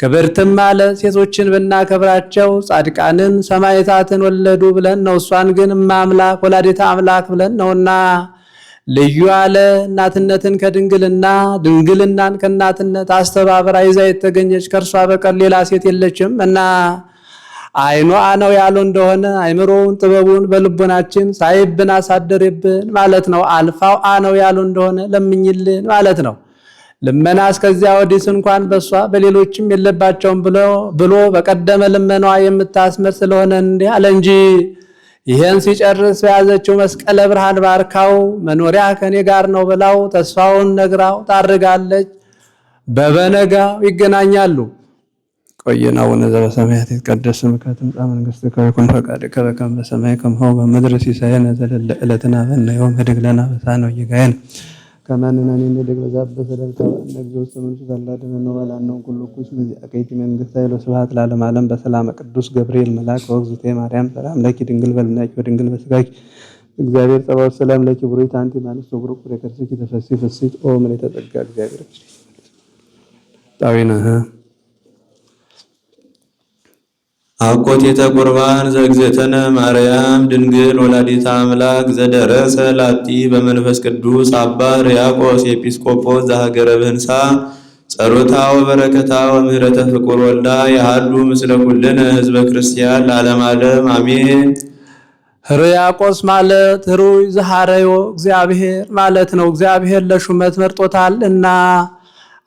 ክብርትም አለ ሴቶችን ብናከብራቸው ጻድቃንን ሰማዕታትን ወለዱ ብለን ነው። እሷን ግን እማምላክ ወላዲተ አምላክ ብለን ነውና። ልዩ አለ እናትነትን ከድንግልና ድንግልናን ከእናትነት አስተባብራ ይዛ የተገኘች ከእርሷ በቀር ሌላ ሴት የለችም እና አይኗ ነው ያሉ እንደሆነ አይምሮውን ጥበቡን በልቦናችን ሳይብን አሳደርብን ማለት ነው። አልፋው ነው ያሉ እንደሆነ ለምኝልን ማለት ነው። ልመና እስከዚያ ወዲስ እንኳን በሷ በሌሎችም የለባቸውም ብሎ በቀደመ ልመናዋ የምታስምር ስለሆነ እንዲህ አለ እንጂ። ይሄን ሲጨርስ በያዘችው መስቀለ ብርሃን ባርካው መኖሪያ ከኔ ጋር ነው ብላው ተስፋውን ነግራው ታርጋለች። በበነጋው ይገናኛሉ። ቆየና ወነዘ በሰማያት ይትቀደስ ስምከ ትምጻእ መንግሥትከ ወይኩን ፈቃድከ በከመ በሰማይ ከማሁ በምድር ሲሳየነ ዘለለ ዕለትነ ሀበነ ዮም ኅድግ ለነ አበሳነ ወጌጋየነ ከመ ንሕነኒ ንኅድግ ለዘአበሰ ለዘተባነ እግዚኦ ውስተ መንሱት አላድኅነነ ወባልሐነ ኩሉ ኩስ አቀይቲ መንግሥተ ኃይለ ስብሐት ለዓለመ ዓለም በሰላመ ቅዱስ ገብርኤል መልአክ ወእግዝእትየ ማርያም ሰላም ለኪ ድንግል በልናኪ ወድንግል በሥጋኪ እግዚአብሔር ጸባኦት ሰላም ለኪ ቡሩክት አንቲ እምአንስት ወቡሩክ ፍሬ ከርሥኪ ተፈሥሒ ፍሥሕት ኦ ምልዕተ ጸጋ እግዚአብሔር ጣዊነ አኮቴተ ቁርባን ዘእግዝእትነ ማርያም ድንግል ወላዲተ አምላክ ዘደረሰ ላቲ በመንፈስ ቅዱስ አባ ሕርያቆስ ኤጲስቆጶስ ዘሀገረ ብህንሳ ጸሎታ ወበረከታ ወምህረተ ፍቁር ወልዳ ያሃሉ ምስለ ኩልነ ህዝበ ክርስቲያን ለዓለመ ዓለም አሜን። ሕርያቆስ ማለት ሕሩይ ዘሐረዮ እግዚአብሔር ማለት ነው። እግዚአብሔር ለሹመት መርጦታል እና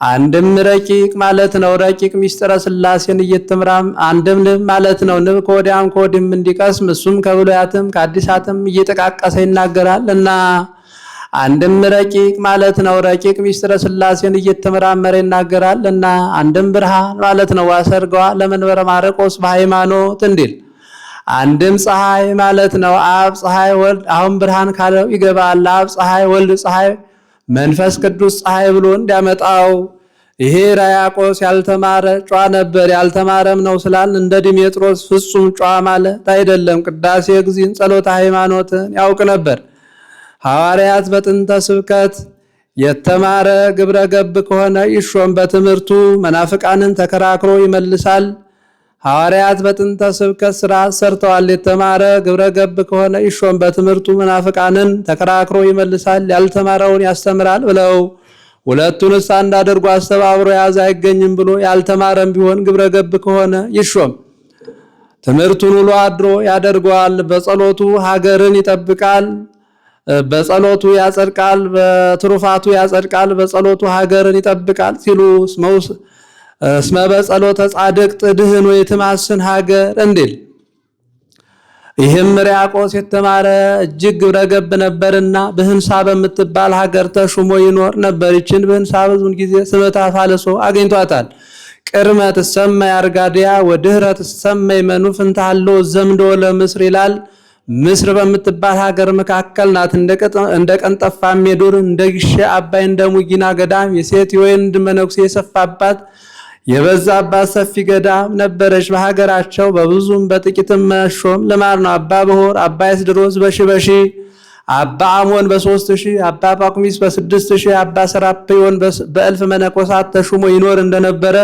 አንድም ረቂቅ ማለት ነው። ረቂቅ ሚስጥረ ሥላሴን እየተምራም አንድም ንብ ማለት ነው። ንብ ከወዲያም ከወዲህም እንዲቀስም እሱም ከብሉያትም ከአዲሳትም እየጠቃቀሰ ይናገራል እና አንድም ረቂቅ ማለት ነው። ረቂቅ ሚስጥረ ሥላሴን እየተመራመረ ይናገራል እና አንድም ብርሃን ማለት ነው። ዋሰርገዋ ለመንበረ ማርቆስ በሃይማኖት እንዲል አንድም ፀሐይ ማለት ነው። አብ ፀሐይ ወልድ አሁን ብርሃን ካለው ይገባል። አብ ፀሐይ ወልድ ፀሐይ መንፈስ ቅዱስ ፀሐይ ብሎ እንዲያመጣው። ይሄ ሕርያቆስ ያልተማረ ጨዋ ነበር። ያልተማረም ነው ስላልን እንደ ዲሜጥሮስ ፍጹም ጨዋ ማለት አይደለም። ቅዳሴ እግዚእን ጸሎተ ሃይማኖትን ያውቅ ነበር። ሐዋርያት በጥንተ ስብከት የተማረ ግብረ ገብ ከሆነ ይሾም በትምህርቱ መናፍቃንን ተከራክሮ ይመልሳል። ሐዋርያት በጥንተ ስብከት ሥርዓት ሰርተዋል። የተማረ ግብረ ገብ ከሆነ ይሾም በትምህርቱ መናፍቃንን ተከራክሮ ይመልሳል፣ ያልተማረውን ያስተምራል ብለው ሁለቱንስ አንድ አድርጎ አስተባብሮ ያዘ አይገኝም ብሎ ያልተማረም ቢሆን ግብረ ገብ ከሆነ ይሾም። ትምህርቱን ውሎ አድሮ ያደርገዋል። በጸሎቱ ሀገርን ይጠብቃል፣ በጸሎቱ ያጸድቃል፣ በትሩፋቱ ያጸድቃል፣ በጸሎቱ ሀገርን ይጠብቃል ሲሉ እስመ በጸሎተ ጻድቅ ትድህን ወይትማስን ሀገር እንዲል። ይህም ሕርያቆስ የተማረ እጅግ ግብረ ገብ ነበርና ብህንሳ በምትባል ሀገር ተሹሞ ይኖር ነበር። ይችን ብህንሳ ብዙን ጊዜ ስመ ታፋልሶ አግኝቷታል። ቅድመ ትሰመይ አርጋድያ ወድህረ ትሰመይ መኑፍ እንታሎ ዘምዶ ለምስር ይላል። ምስር በምትባል ሀገር መካከል ናት። እንደ ቀንጠፋ ሜዱር እንደ ግሼ አባይ እንደ ሙጊና ገዳም የሴት የወንድ መነኩሴ የሰፋባት የበዛባት ሰፊ ገዳም ነበረች። በሀገራቸው በብዙም በጥቂትም መሾም ልማድ ነው። አባ በሆር አባ ይስድሮስ በሺ አባ አሞን በ3000 አባ ጳኩሚስ በ6000 አባ ሰራፕዮን በእልፍ መነኮሳት ተሹሞ ይኖር እንደነበረ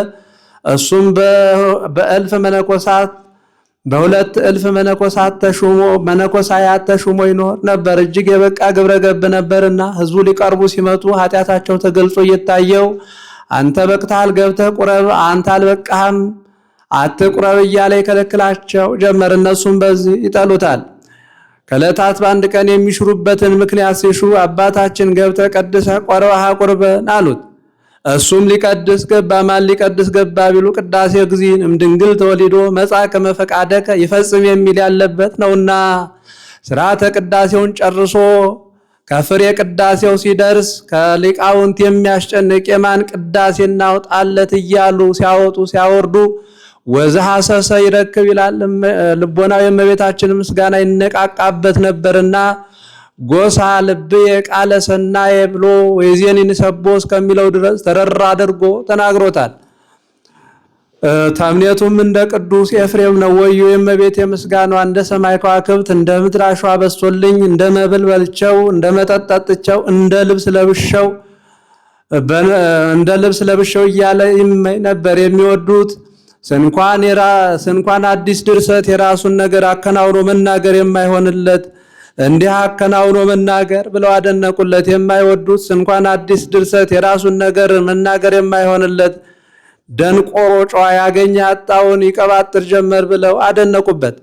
እሱም በእልፍ መነኮሳት በሁለት እልፍ መነኮሳያት ተሹሞ ይኖር ነበር። እጅግ የበቃ ግብረ ገብ ነበርና ሕዝቡ ሊቀርቡ ሲመጡ ኃጢአታቸው ተገልጾ እየታየው አንተ በቅተሃል ገብተህ ቁረብ፣ አንተ አልበቃህም አትቁረብ እያለ ይከለክላቸው ጀመር። እነሱም በዚህ ይጠሉታል። ከዕለታት በአንድ ቀን የሚሽሩበትን ምክንያት ሲሹ አባታችን ገብተህ ቀድሰህ ቆርበህ አቁርበን አሉት። እሱም ሊቀድስ ገባ። ማን ሊቀድስ ገባ ቢሉ ቅዳሴ እግዚእን እምድንግል ተወሊዶ መጻ ከመ ፈቃደከ ይፈጽም የሚል ያለበት ነውና ሥርዓተ ቅዳሴውን ጨርሶ ከፍሬ ቅዳሴው ሲደርስ ከሊቃውንት የሚያስጨንቅ የማን ቅዳሴ እናውጣለት እያሉ ሲያወጡ ሲያወርዱ ወዘሐሰሰ ይረክብ ይላል። ልቦናው የእመቤታችን ምስጋና ይነቃቃበት ነበርና ጎሳ ልብየ ቃለ ሰናየ ብሎ ወይዜን ንሰቦ እስከሚለው ድረስ ተረራ አድርጎ ተናግሮታል። ተምኔቱም እንደ ቅዱስ ኤፍሬም ነው። ወዮ የእመቤቴ ምስጋኗ እንደ ሰማይ ከዋክብት እንደ ምድር አሸዋ በዝቶልኝ፣ እንደ መብል በልቸው፣ እንደ መጠጥ ጠጥቸው፣ እንደ ልብስ ለብሸው እያለ ይመኝ ነበር። የሚወዱት ስንኳን አዲስ ድርሰት የራሱን ነገር አከናውኖ መናገር የማይሆንለት እንዲህ አከናውኖ መናገር ብለው አደነቁለት። የማይወዱት ስንኳን አዲስ ድርሰት የራሱን ነገር መናገር የማይሆንለት ደንቆሮ ጨዋ ያገኘ ያጣውን ይቀባጥር ጀመር ብለው አደነቁበት።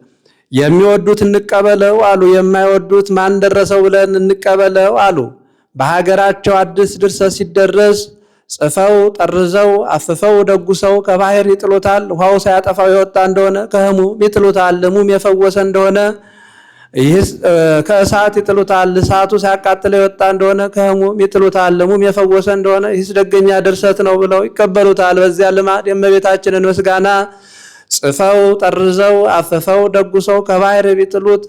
የሚወዱት እንቀበለው አሉ፣ የማይወዱት ማን ደረሰው ብለን እንቀበለው አሉ። በሀገራቸው አዲስ ድርሰት ሲደረስ ጽፈው ጠርዘው አፍፈው ደጉሰው ከባህር ይጥሉታል። ውሃው ሳያጠፋው የወጣ እንደሆነ ከህሙም ይጥሉታል። ህሙም የፈወሰ እንደሆነ ከእሳት ይጥሉታል። እሳቱ ሳያቃጥለው የወጣ እንደሆነ ከህሙም ይጥሉታል። ህሙም የፈወሰ እንደሆነ ይህስ ደገኛ ድርሰት ነው ብለው ይቀበሉታል። በዚያ ልማድ የእመቤታችንን ምስጋና ጽፈው ጠርዘው አፍፈው ደጉሰው ከባህር ቢጥሉት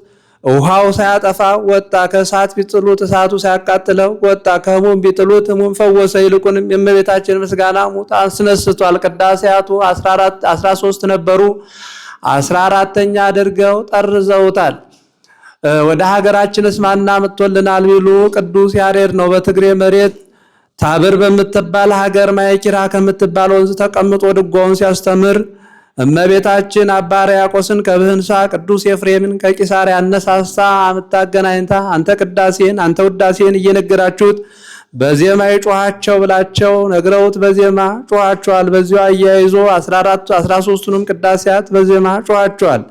ውሃው ሳያጠፋ ወጣ፣ ከእሳት ቢጥሉት እሳቱ ሳያቃጥለው ወጣ፣ ከህሙም ቢጥሉት ህሙም ፈወሰ። ይልቁንም የእመቤታችን ምስጋና ሙት አስነስቷል። ቅዳሴያቱ 13 ነበሩ፣ 14ኛ አድርገው ጠርዘውታል። ወደ ሀገራችንስ ማን አምጥቶልናል ቢሉ ቅዱስ ያሬድ ነው። በትግሬ መሬት ታብር በምትባል ሀገር ማይኪራ ከምትባል ወንዝ ተቀምጦ ድጓውን ሲያስተምር እመቤታችን አባ ሕርያቆስን ከብህንሳ ቅዱስ ኤፍሬምን ከቂሳር ያነሳሳ አምታገናኝታ አንተ ቅዳሴን አንተ ውዳሴን እየነገራችሁት በዜማ ይጮኻቸው ብላቸው ነግረውት በዜማ ጮኻቸዋል። በዚሁ አያይዞ 13ቱንም ቅዳሴያት በዜማ ጮኻቸዋል።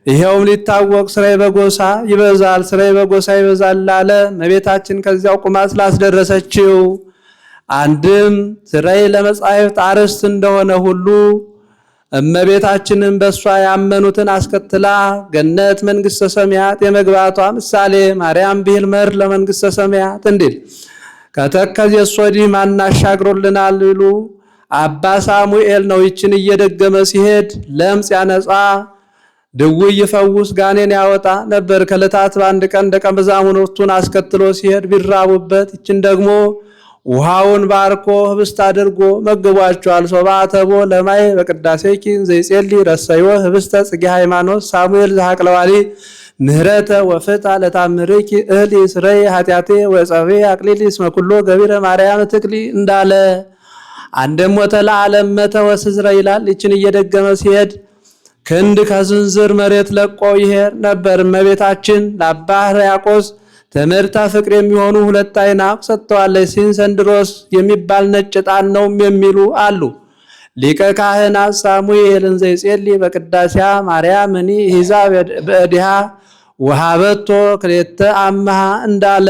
ይሄውም ሊታወቅ ስራዬ በጎሳ ይበዛል ስራዬ በጎሳ ይበዛል ላለ እመቤታችን ከዚያው ቁማ ስላስደረሰችው አንድም ስራዬ ለመጻሕፍት አርዕስት እንደሆነ ሁሉ እመቤታችንን በእሷ ያመኑትን አስከትላ ገነት መንግሥተ ሰማያት የመግባቷ ምሳሌ ማርያም ብሂል መር ለመንግሥተ ሰማያት እንዲል ከተከዚህ ወዲህ ማን አሻግሮልናል ቢሉ አባ ሳሙኤል ነው። ይችን እየደገመ ሲሄድ ለምጽ ያነጻ ድውይ ይፈውስ ጋኔን ያወጣ ነበር። ከዕለታት በአንድ ቀን ደቀ መዛሙርቱን አስከትሎ ሲሄድ ቢራቡበት ይችን ደግሞ ውሃውን ባርኮ ህብስት አድርጎ መግቧቸዋል። ሶባተቦ ለማይ በቅዳሴኪ ዘይጼሊ ረሰዮ ህብስተ ጽጌ ሃይማኖት ሳሙኤል ዘሐቅለዋሊ ምህረተ ወፍታ ለታምርኪ እህሊ ስረይ ኃጢአቴ ወጸቤ አቅሊሊ እስመ ኩሎ ገቢረ ማርያም ትክሊ እንዳለ አንድም ወተለዓለም መተ ወስዝረ ይላል። ይችን እየደገመ ሲሄድ ክንድ ከስንዝር መሬት ለቆ ይሄድ ነበር። እመቤታችን ለአባ ሕርያቆስ ትምህርተ ፍቅር የሚሆኑ 2 አይናቅ ሰጥተዋለች። ሲንሰንድሮስ የሚባል ነጭ ዕጣን ነውም የሚሉ አሉ። ሊቀ ካህናት ሳሙኤልን ዘይጼሊ በቅዳሴያ ማርያምኒ ሂዛ በእዲሃ ወሃበቶ ክሌተ አምሃ እንዳለ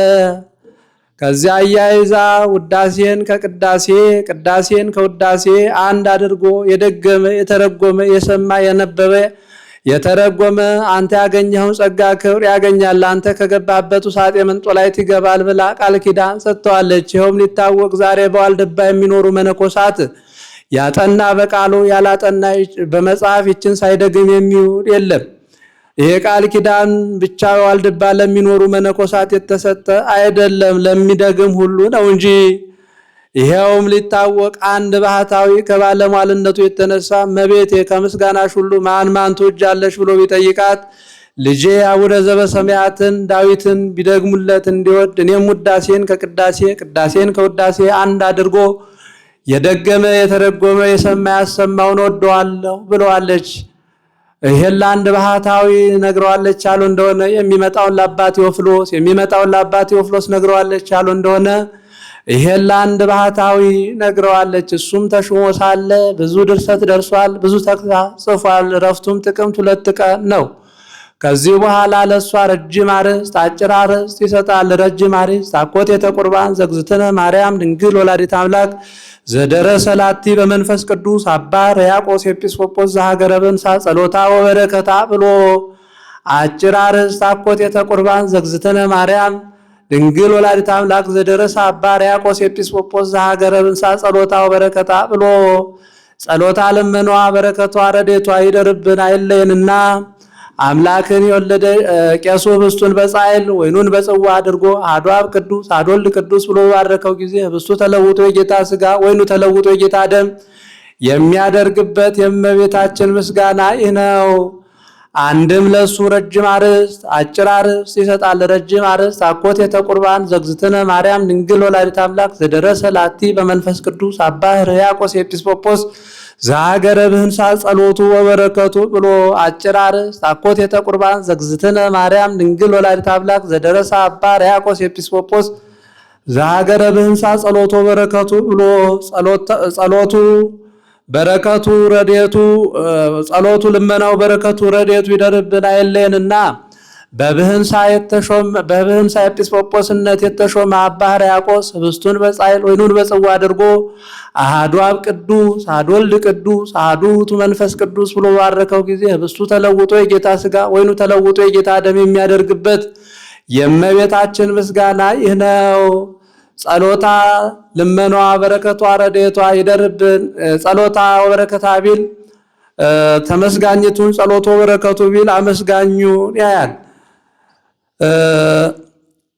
ከዚያ አያይዛ ውዳሴን ከቅዳሴ ቅዳሴን ከውዳሴ አንድ አድርጎ የደገመ የተረጎመ የሰማ የነበበ የተረጎመ አንተ ያገኘኸውን ጸጋ ክብር ያገኛል፣ አንተ ከገባበት ውሳጤ መንጦላይት ይገባል ብላ ቃል ኪዳን ሰጥተዋለች። ይኸውም ሊታወቅ ዛሬ በዋልድባ የሚኖሩ መነኮሳት ያጠና በቃሉ ያላጠና በመጽሐፍ ይችን ሳይደግም የሚውል የለም። ይሄ ቃል ኪዳን ብቻ በዋልድባ ለሚኖሩ መነኮሳት የተሰጠ አይደለም፣ ለሚደግም ሁሉ ነው እንጂ። ይሄውም ሊታወቅ አንድ ባህታዊ ከባለሟልነቱ የተነሳ እመቤቴ ከምስጋናሽ ሁሉ ማን ትወጃለሽ ብሎ ቢጠይቃት ልጄ አቡነ ዘበሰማያትን ዳዊትን ቢደግሙለት እንዲወድ እኔም ውዳሴን ከቅዳሴ ቅዳሴን ከውዳሴ አንድ አድርጎ የደገመ የተረጎመ የሰማ ያሰማውን ወደዋለሁ ብለዋለች። ይሄን ለአንድ ባህታዊ ነግረዋለች ያሉ እንደሆነ የሚመጣውን ለአባ ቴዎፍሎስ ነግረዋለች ያሉ እንደሆነ ይሄን ለአንድ ባህታዊ ነግረዋለች። እሱም ተሾሞ ሳለ ብዙ ድርሰት ደርሷል፣ ብዙ ተጽፏል። ዕረፍቱም ጥቅምት 2 ቀን ነው። ከዚህ በኋላ ለእሷ ረጅም አርዕስት አጭር አርዕስት ይሰጣል። ረጅም አርዕስት አኮቴተ ቁርባን ዘእግዝእትነ ማርያም ድንግል ወላዲተ አምላክ ዘደረሰ ላቲ በመንፈስ ቅዱስ አባ ሕርያቆስ ኤጲስቆጶስ ዘሀገረ ብንሳ ጸሎታ ወበረከታ ብሎ አጭር አርዕስት አኮቴተ ቁርባን ዘእግዝእትነ ማርያም ድንግል ወላዲተ አምላክ ዘደረሰ አባ ሕርያቆስ ኤጲስቆጶስ ዘሀገረ ብንሳ ጸሎታ ወበረከታ ብሎ ጸሎታ ልመኗ በረከቷ ረድኤቷ ይደርብን አይለየንና አምላክን የወለደ ቄሱ ህብስቱን በጻሕል ወይኑን በጽዋ አድርጎ አሐዱ አብ ቅዱስ አሐዱ ወልድ ቅዱስ ብሎ ባረከው ጊዜ ህብስቱ ተለውጦ የጌታ ሥጋ ወይኑ ተለውጦ የጌታ ደም የሚያደርግበት የእመቤታችን ምስጋና ይህ ነው። አንድም ለሱ ረጅም አርዕስት አጭር አርዕስት ይሰጣል። ረጅም አርዕስት አኮቴተ ቁርባን ዘእግዝእትነ ማርያም ድንግል ወላዲተ አምላክ ዘደረሰ ላቲ በመንፈስ ቅዱስ አባ ሕርያቆስ ኤጲስቆጶስ ዘሀገረ ብህንሳ ጸሎቱ ወበረከቱ ብሎ አጭር አርዕስት አኮቴተ ቁርባን ዘእግዝእትነ ማርያም ድንግል ወላዲተ አምላክ ዘደረሰ አባ ሕርያቆስ ኤጲስቆጶስ ዘሀገረ ብህንሳ ጸሎቱ ወበረከቱ ብሎ ጸሎቱ በረከቱ ረድኤቱ ጸሎቱ ልመናው በረከቱ ረድኤቱ ይደርብን አይለየንና በብህንሳ ኤጲስቆጶስነት የተሾመ አባ ሕርያቆስ ህብስቱን በጻሕል ወይኑን በጽዋ አድርጎ አሐዱ አብ ቅዱስ አሐዱ ወልድ ቅዱስ አሐዱ ውእቱ መንፈስ ቅዱስ ብሎ ባረከው ጊዜ ህብስቱ ተለውጦ የጌታ ሥጋ ወይኑ ተለውጦ የጌታ ደም የሚያደርግበት የእመቤታችን ምስጋና ይህ ነው። ጸሎታ ልመኗ በረከቷ ረድኤቷ ይደርብን። ጸሎታ ወበረከታ ቢል ተመስጋኝቱን፣ ጸሎቶ በረከቱ ቢል አመስጋኙን ያያል።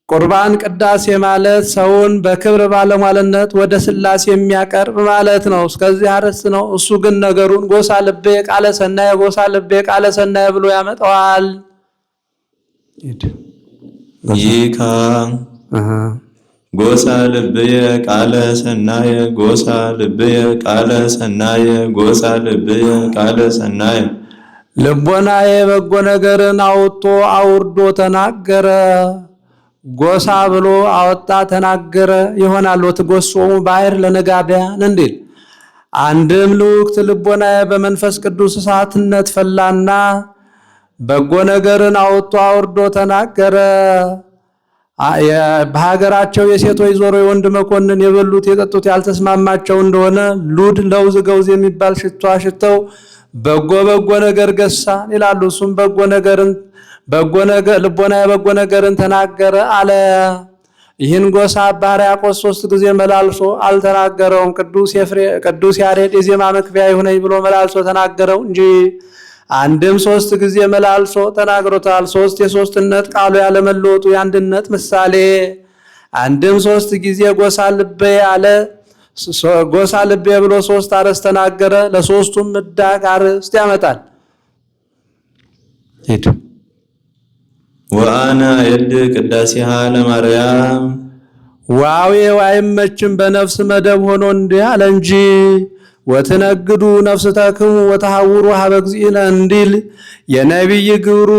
ቁርባን ቅዳሴ ማለት ሰውን በክብር ባለሟልነት ወደ ሥላሴ የሚያቀርብ ማለት ነው። እስከዚህ አርዕስት ነው። እሱ ግን ነገሩን ጎሳ ልቤ ቃለ ሰናየ ጎሳ ልቤ ቃለ ሰናየ ብሎ ያመጣዋል። ይካ ጎሳ ልብየ ቃለ ሰናየ ጎሳ ልብየ ቃለ ሰናየ ጎሳ ልብየ ቃለ ሰናየ ልቦናዬ በጎ ነገርን አውጥቶ አውርዶ ተናገረ። ጎሳ ብሎ አወጣ ተናገረ ይሆናል። ወትጎሶሙ ባሕር ለነጋድያን እንዲል አንድም ልውክት ልቦናዬ በመንፈስ ቅዱስ እሳትነት ፈላና በጎ ነገርን አውጥቶ አውርዶ ተናገረ። በሀገራቸው የሴቶች ዞሮ የወንድ መኮንን የበሉት የጠጡት ያልተስማማቸው እንደሆነ ሉድ ለውዝ ገውዝ የሚባል ሽቶ አሽተው በጎ ነገር ገሳን ይላሉ። እሱም ልቦና የበጎ ነገርን ተናገረ አለ። ይህን ጎሳ አባ ሕርያቆስ 3 ጊዜ መላልሶ አልተናገረውም። ቅዱስ ያሬድ የዜማ መክቢያ ይሁነኝ ብሎ መላልሶ ተናገረው እንጂ አንድም 3 ጊዜ መላልሶ ተናግሮታል። 3 የሶስትነት ቃሉ ያለመለወጡ የአንድነት ምሳሌ። አንድም 3 ጊዜ ጎሳ ልቤ አለ። ጎሳ ልቤ ብሎ 3 አርዕስት ተናገረ። ለሶስቱም ምዳቅ አርዕስት ያመጣል። ወአነ የድ ቅዳሴሃ ለማርያም ዋዌው አይመችም በነፍስ መደብ ሆኖ እንዲህ አለ እንጂ ወትነግዱ ነፍስተክሙ ወተሐውሩ ሀበ እግዚእነ እንዲል የነቢይ ግብሩ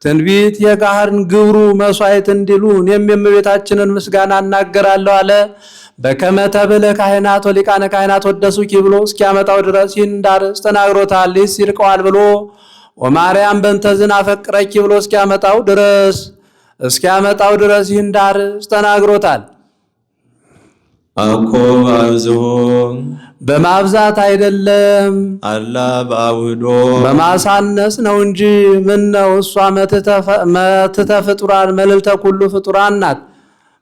ትንቢት የካህን ግብሩ መስዋዕት እንዲሉ እኔም የእመቤታችንን ምስጋና እናገራለሁ አለ። በከመ ተብለ ካህናት ወሊቃነ ካህናት ወደሱኪ ብሎ እስኪያመጣው ድረስ ይህን አርዕስት ተናግሮታል። ይህስ ይርቀዋል ብሎ ወማርያም በእንተ ዝናፈቅረኪ ብሎ እስኪያመጣው ድረስ ይህን አርዕስት ተናግሮታል። አኮ በአብዝሖ በማብዛት አይደለም፣ አላ በአውህዶ በማሳነስ ነው እንጂ። ምን ነው እሷ መትተ ፍጡራን መልዕልተ ኩሉ ፍጡራን ናት።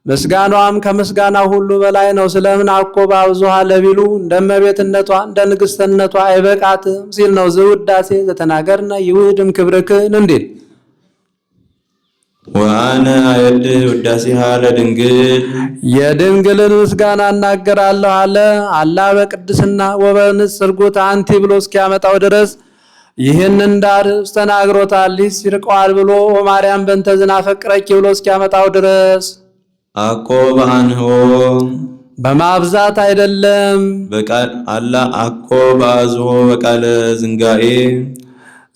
ምስጋናዋም ከምስጋና ሁሉ በላይ ነው። ስለምን አኮ በአብዝሖ ለቢሉ እንደ እመቤትነቷ እንደ ንግሥትነቷ አይበቃትም ሲል ነው። ዝውዳሴ ዘተናገርነ ይውህድም ክብርክን እንዲል ወአነ አየድ ውዳሴሃ ለድንግል የድንግልን ምስጋና እናገራለሁ አለ። አላ በቅድስና ወበንጽር ጉት አንቲ ብሎ እስኪያመጣው ድረስ ይህን እንዳርዕስት ተናግሮታል። ይህስ ይርቀዋል ብሎ ወማርያም በእንተ ዝናፈቅረኪ ብሎ እስኪያመጣው ድረስ አኮ በአንሆ በማብዛት አይደለም። በቃል አላ አኮ በአዝሆ በቃለ ዝንጋኤ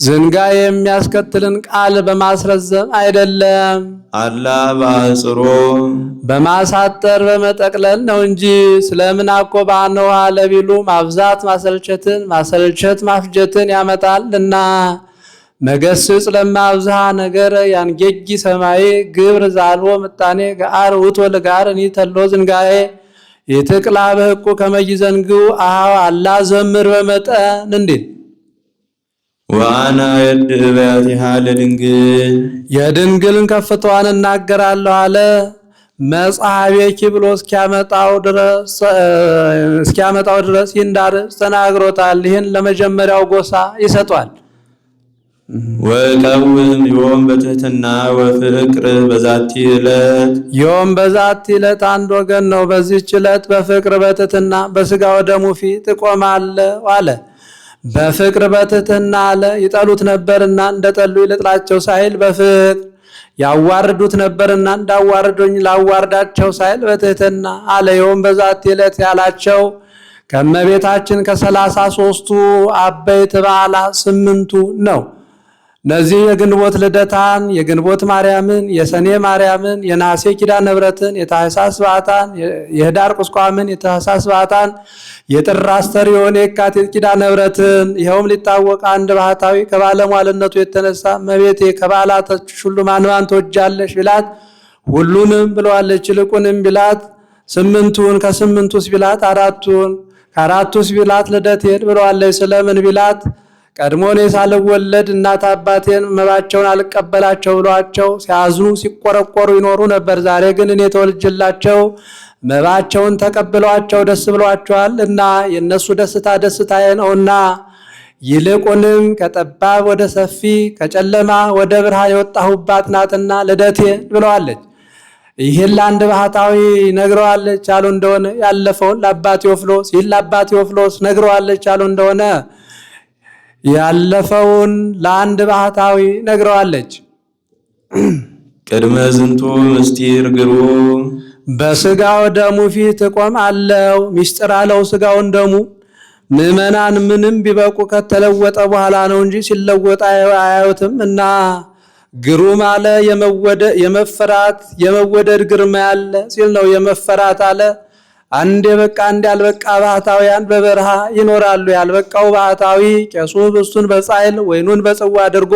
ዝንጋይ የሚያስከትልን ቃል በማስረዘም አይደለም፣ አላ በአጽሮ በማሳጠር በመጠቅለል ነው እንጂ። ስለምን አኮባነው አለ ቢሉ ማብዛት ማሰልቸትን፣ ማሰልቸት ማፍጀትን ያመጣልና። መገስጽ ለማብዝሃ ነገረ ያንጌጊ ሰማይ ግብር ዛልዎ ምጣኔ ጋር ውቶ ለጋር እኒ ተሎ ዝንጋዬ የትቅላ በሕቁ ከመይዘንግው አሃው አላ ዘምር በመጠን እንዲል ዋና የድ በያቲሃ ለድንግል የድንግልን ከፍታዋን እናገራለሁ አለ። መጽሐቤኪ ብሎ እስኪያመጣው ድረስ ይንዳር ተናግሮታል። ይህን ለመጀመሪያው ጎሳ ይሰጧል። ወቀውም ዮም በትህትና ወፍቅር በዛቲ ዕለት ዮም በዛቲ ዕለት አንድ ወገን ነው። በዚህች ዕለት በፍቅር በትህትና በሥጋ ወደሙ ፊት እቆማለሁ አለ። በፍቅር በትህትና አለ። ይጠሉት ነበርና እንደጠሉ ይልጥላቸው ሳይል በፍቅር ያዋርዱት ነበርና እንዳዋርዱኝ ላዋርዳቸው ሳይል በትህትና አለ። ዮም በዛቲ ዕለት ያላቸው ከእመቤታችን ከ33ቱ አበይት በዓላት 8ቱ ነው። እነዚህ የግንቦት ልደታን፣ የግንቦት ማርያምን፣ የሰኔ ማርያምን፣ የነሐሴ ኪዳነ ምሕረትን፣ የታኅሳስ በዓታን፣ የኅዳር ቁስቋምን፣ የታኅሳስ በዓታን፣ የጥር አስተርዮን፣ የካቲት ኪዳነ ምሕረትን። ይኸውም ሊታወቅ አንድ ባህታዊ ከባለሟልነቱ የተነሳ እመቤቴ ከበዓላቶችሽ ሁሉ ማንማን ትወጃለሽ ቢላት ሁሉንም ብለዋለች። ይልቁንም ቢላት 8ቱን፣ ከ8ቱስ ቢላት 4ቱን፣ ከ4ቱስ ቢላት ልደቴን ብለዋለች። ስለምን ቢላት ቀድሞ እኔ ሳልወለድ እናት አባቴን መባቸውን አልቀበላቸው ብሏቸው ሲያዝኑ ሲቆረቆሩ ይኖሩ ነበር። ዛሬ ግን እኔ ተወልጅላቸው መባቸውን ተቀብሏቸው ደስ ብሏቸዋል እና የእነሱ ደስታ ደስታዬ ነውና፣ ይልቁንም ከጠባብ ወደ ሰፊ ከጨለማ ወደ ብርሃን የወጣሁባት ናትና ልደቴ ብለዋለች። ይህን ለአንድ ባህታዊ ነግረዋለች አሉ እንደሆነ ያለፈውን ለአባ ቴዎፍሎስ፣ ይህን ለአባ ቴዎፍሎስ ነግረዋለች አሉ እንደሆነ ያለፈውን ለአንድ ባህታዊ ነግረዋለች። ቅድመ ዝንቱ ምስጢር ግሩም በሥጋው ደሙ ፊት እቆማለሁ። ምስጢር አለው ሥጋውን ደሙ። ምዕመናን ምንም ቢበቁ ከተለወጠ በኋላ ነው እንጂ ሲለወጥ አያዩትም እና ግሩም አለ። የመፈራት የመወደድ ግርማ ያለ ሲል ነው። የመፈራት አለ። አንድ የበቃ አንድ ያልበቃ ባህታውያን በበረሃ ይኖራሉ። ያልበቃው ባህታዊ ቄሱ ህብስቱን በጻሕል ወይኑን በጽዋ አድርጎ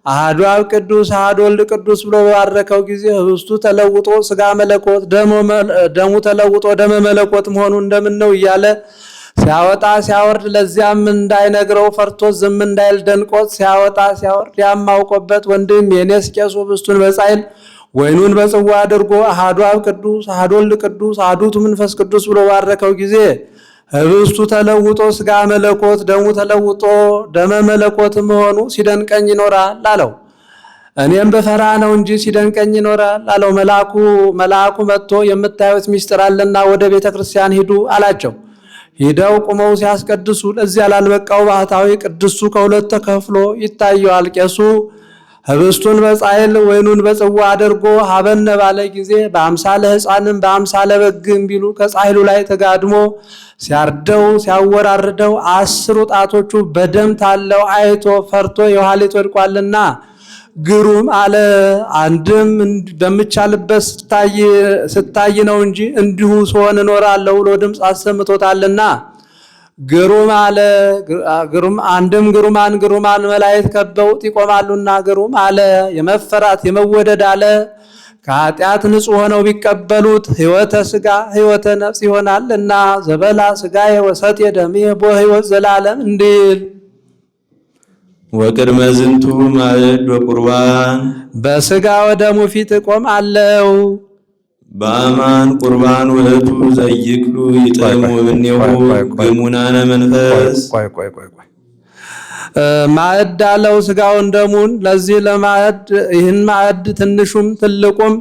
አሐዱ አብ ቅዱስ አሐዱ ወልድ ቅዱስ ብሎ በባረከው ጊዜ ህብስቱ ተለውጦ ሥጋ መለኮት ደሙ ተለውጦ ደመ መለኮት መሆኑ እንደምን ነው እያለ ሲያወጣ ሲያወርድ፣ ለዚያም እንዳይነግረው ፈርቶት ዝም እንዳይል ደንቆት ሲያወጣ ሲያወርድ ያማውቆበት ወንድም የኔስ ቄሱ ህብስቱን በጻሕል ወይኑን በጽዋ አድርጎ አሐዱ አብ ቅዱስ አሐዱ ወልድ ቅዱስ አሐዱ መንፈስ ቅዱስ ብሎ ባረከው ጊዜ ህብስቱ ተለውጦ ሥጋ መለኮት ደሙ ተለውጦ ደመ መለኮት መሆኑ ሲደንቀኝ ይኖራል አለው። እኔም በፈራ ነው እንጂ ሲደንቀኝ ይኖራል አለው። መልአኩ መጥቶ የምታዩት ምስጢር አለና ወደ ቤተ ክርስቲያን ሂዱ አላቸው። ሂደው ቁመው ሲያስቀድሱ ለዚያ ላልበቃው ባህታዊ ቅድሱ ከሁለት ተከፍሎ ይታየዋል። ቄሱ ህብስቱን በጻሕል ወይኑን በጽዋ አድርጎ ሀበነ ባለ ጊዜ በአምሳለ ሕፃንም በአምሳለ በግም ቢሉ ከጻሕሉ ላይ ተጋድሞ ሲያርደው ሲያወራርደው 10 ጣቶቹ በደም ታለው አይቶ ፈርቶ የኋሊት ወድቋልና ግሩም አለ። አንድም በምቻልበት ስታይ ነው እንጂ እንዲሁ ስሆን እኖራለሁ ብሎ ድምፅ አሰምቶታልና ግሩም አለ። አንድም ግሩማን መላእክት ከበውት ይቆማሉና ግሩም አለ። የመፈራት የመወደድ አለ። ከኃጢአት ንጹሕ ሆነው ቢቀበሉት ሕይወተ ሥጋ ሕይወተ ነፍስ ይሆናል እና ዘበላ ሥጋዬ ወሰትየ ደምየ ቦ ሕይወት ዘላለም እንዲል ወቅድመ ዝንቱ ማዕድ ወቁርባን በሥጋ ወደሙ ፊት እቆማለሁ። በአማን ቁርባን ውእቱ ዘይክሉ ይጠሙ እምኔሁ ግሙናነ መንፈስ ማዕድ አለው ሥጋውን ደሙን። ለዚህ ለማዕድ ይህን ማዕድ ትንሹም ትልቁም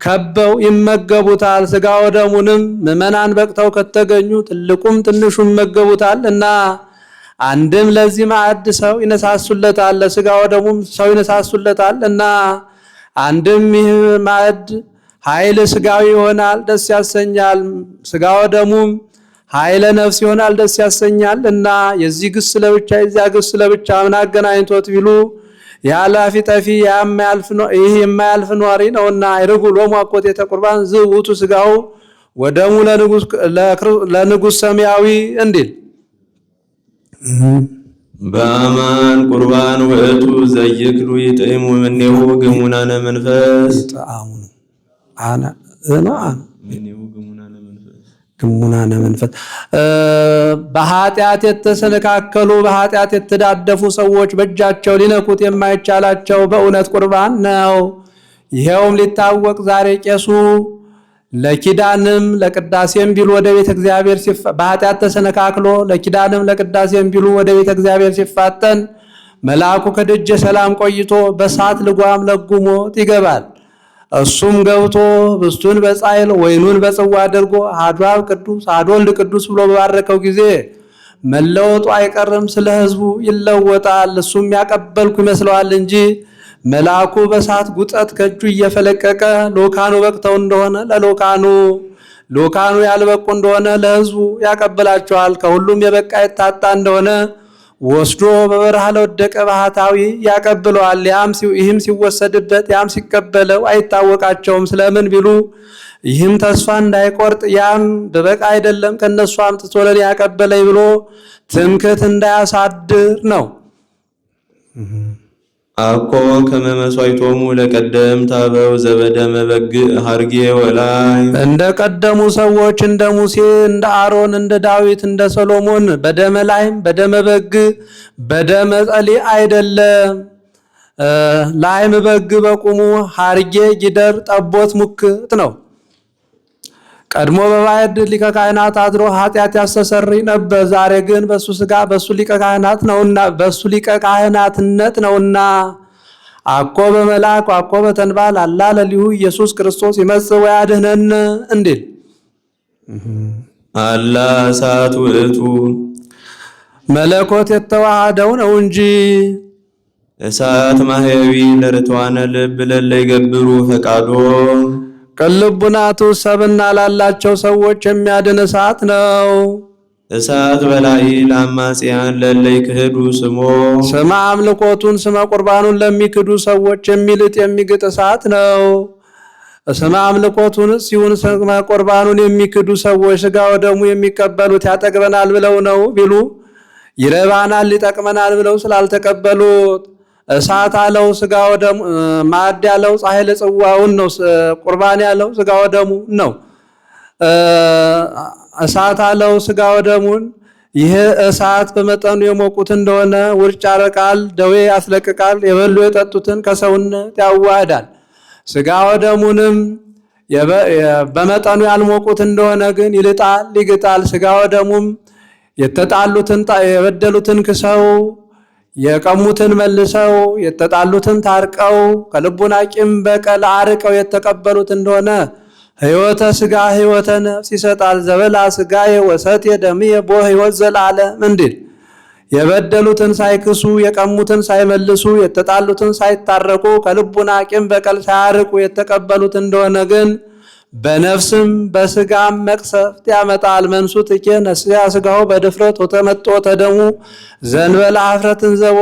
ከበው ይመገቡታል። ሥጋው ደሙንም ምዕመናን በቅተው ከተገኙ ትልቁም ትንሹም ይመገቡታል እና አንድም ለዚህ ማዕድ ሰው ይነሳሱለታል፣ ለሥጋው ደሙም ሰው ይነሳሱለታል እና አንድም ይህ ማዕድ ኃይል ሥጋዊ ይሆናል፣ ደስ ያሰኛል። ሥጋው ደሙም ኃይለ ነፍስ ይሆናል፣ ደስ ያሰኛል እና የዚህ ግስ ለብቻ የዚያ ግስ ለብቻ ምን አገናኝቶት ቢሉ የኃላፊ ጠፊ ይህ የማያልፍ ኗሪ ነውና አይርጉ ሎሙ አኮቴተ ቁርባን ዝውቱ ስጋው ወደሙ ለንጉሥ ሰማያዊ እንዲል በአማን ቁርባን ውእቱ ዘይክሉ ይጥዕሙ እምኔሁ ግሙናነ መንፈስ ግሙናነ መንፈስ በኃጢአት የተሰነካከሉ በኃጢአት የተዳደፉ ሰዎች በእጃቸው ሊነኩት የማይቻላቸው በእውነት ቁርባን ነው። ይኸውም ሊታወቅ ዛሬ ቄሱ ለኪዳንም ለቅዳሴም ቢሉ ወደ ቤተ እግዚአብሔር በኃጢአት ተሰነካክሎ ለኪዳንም ለቅዳሴም ቢሉ ወደ ቤተ እግዚአብሔር ሲፋጠን መልአኩ ከደጀ ሰላም ቆይቶ በሳት ልጓም ለጉሞት ይገባል። እሱም ገብቶ ብስቱን በጻይል ወይኑን በጽዋ አድርጎ አሐዱ አብ ቅዱስ አሐዱ ወልድ ቅዱስ ብሎ በባረከው ጊዜ መለወጡ አይቀርም፣ ስለ ሕዝቡ ይለወጣል። እሱም ያቀበልኩ ይመስለዋል እንጂ መልአኩ በሳት ጉጠት ከእጁ እየፈለቀቀ ሎካኑ በቅተው እንደሆነ ሎካኑ ያልበቁ እንደሆነ ለሕዝቡ ያቀብላቸዋል። ከሁሉም የበቃ የታጣ እንደሆነ ወስዶ በበረሃ ለወደቀ ባህታዊ ያቀብለዋል። ይህም ሲወሰድበት ያም ሲቀበለው አይታወቃቸውም። ስለምን ቢሉ ይህም ተስፋ እንዳይቆርጥ ያም በበቃ አይደለም ከነሱ አምጥቶ ለኔ ያቀበለኝ ብሎ ትምክህት እንዳያሳድር ነው። አኮ ከመ መሥዋዕቶሙ ለቀደምት አበው ዘበደመ በግዕ ሐርጌ ወላይ እንደ ቀደሙ ሰዎች እንደ ሙሴ እንደ አሮን እንደ ዳዊት እንደ ሰሎሞን በደመ ላይም በደመ በግ በደመ ጸሊ አይደለም። ላይም በግ በቁሙ ሐርጌ ጊደር ጠቦት ሙክት ነው። ቀድሞ በባዕድ ሊቀ ካህናት አድሮ ኃጢአት ያስተሰርይ ነበር። ዛሬ ግን በሱ ሥጋ በሱ ሊቀ ካህናትነት ነውና አኮ በመልአክ አኮ በተንባል አላ ለሊሁ ኢየሱስ ክርስቶስ ይመጽእ ወያድኅነነ እንዲል አላ እሳት ውእቱ መለኮት የተዋሃደው ነው እንጂ እሳት ማህየዊ ለርትዋነ ልብ ለለ ይገብሩ ፈቃዶ ከልቡናቱ ሰብና ላላቸው ሰዎች የሚያድን እሳት ነው። እሳት በላይ ለአማጽያን ለለ ይክህዱ ስሞ ስመ አምልኮቱን ስመ ቁርባኑን ለሚክዱ ሰዎች የሚልጥ የሚግጥ እሳት ነው። ስመ አምልኮቱን ሲሆን ስመ ቁርባኑን የሚክዱ ሰዎች ሥጋ ወደሙ የሚቀበሉት ያጠግበናል ብለው ነው ቢሉ ይረባናል ይጠቅመናል ብለው ስላልተቀበሉት እሳት አለው ሥጋ ወደሙ ማዕድ ያለው ፀሐይ ለጽዋውን ነው። ቁርባን ያለው ሥጋ ወደሙ ነው። እሳት አለው ሥጋ ወደሙን። ይህ እሳት በመጠኑ የሞቁት እንደሆነ ውርጭ ያረቃል፣ ደዌ ያስለቅቃል፣ የበሉ የጠጡትን ከሰውነት ያዋህዳል። ሥጋ ወደሙንም በመጠኑ ያልሞቁት እንደሆነ ግን ይልጣል፣ ይግጣል። ሥጋ ወደሙም የተጣሉትን የበደሉትን ክሰው የቀሙትን መልሰው የተጣሉትን ታርቀው ከልቡና ቂም በቀል አርቀው የተቀበሉት እንደሆነ ሕይወተ ሥጋ ሕይወተ ነፍስ ይሰጣል። ዘበላ ሥጋዬ ወሰትየ ደምየ ቦ ሕይወት ዘላለም እንዲል የበደሉትን ሳይክሱ የቀሙትን ሳይመልሱ የተጣሉትን ሳይታረቁ ከልቡና ቂም በቀል ሳያርቁ የተቀበሉት እንደሆነ ግን በነፍስም በሥጋም መቅሰፍት ያመጣል። መንሱትኬ ነስያ ሥጋው በድፍረት ወተመጦ ተደሙ ዘንበለ ኀፍረት እንዘቦ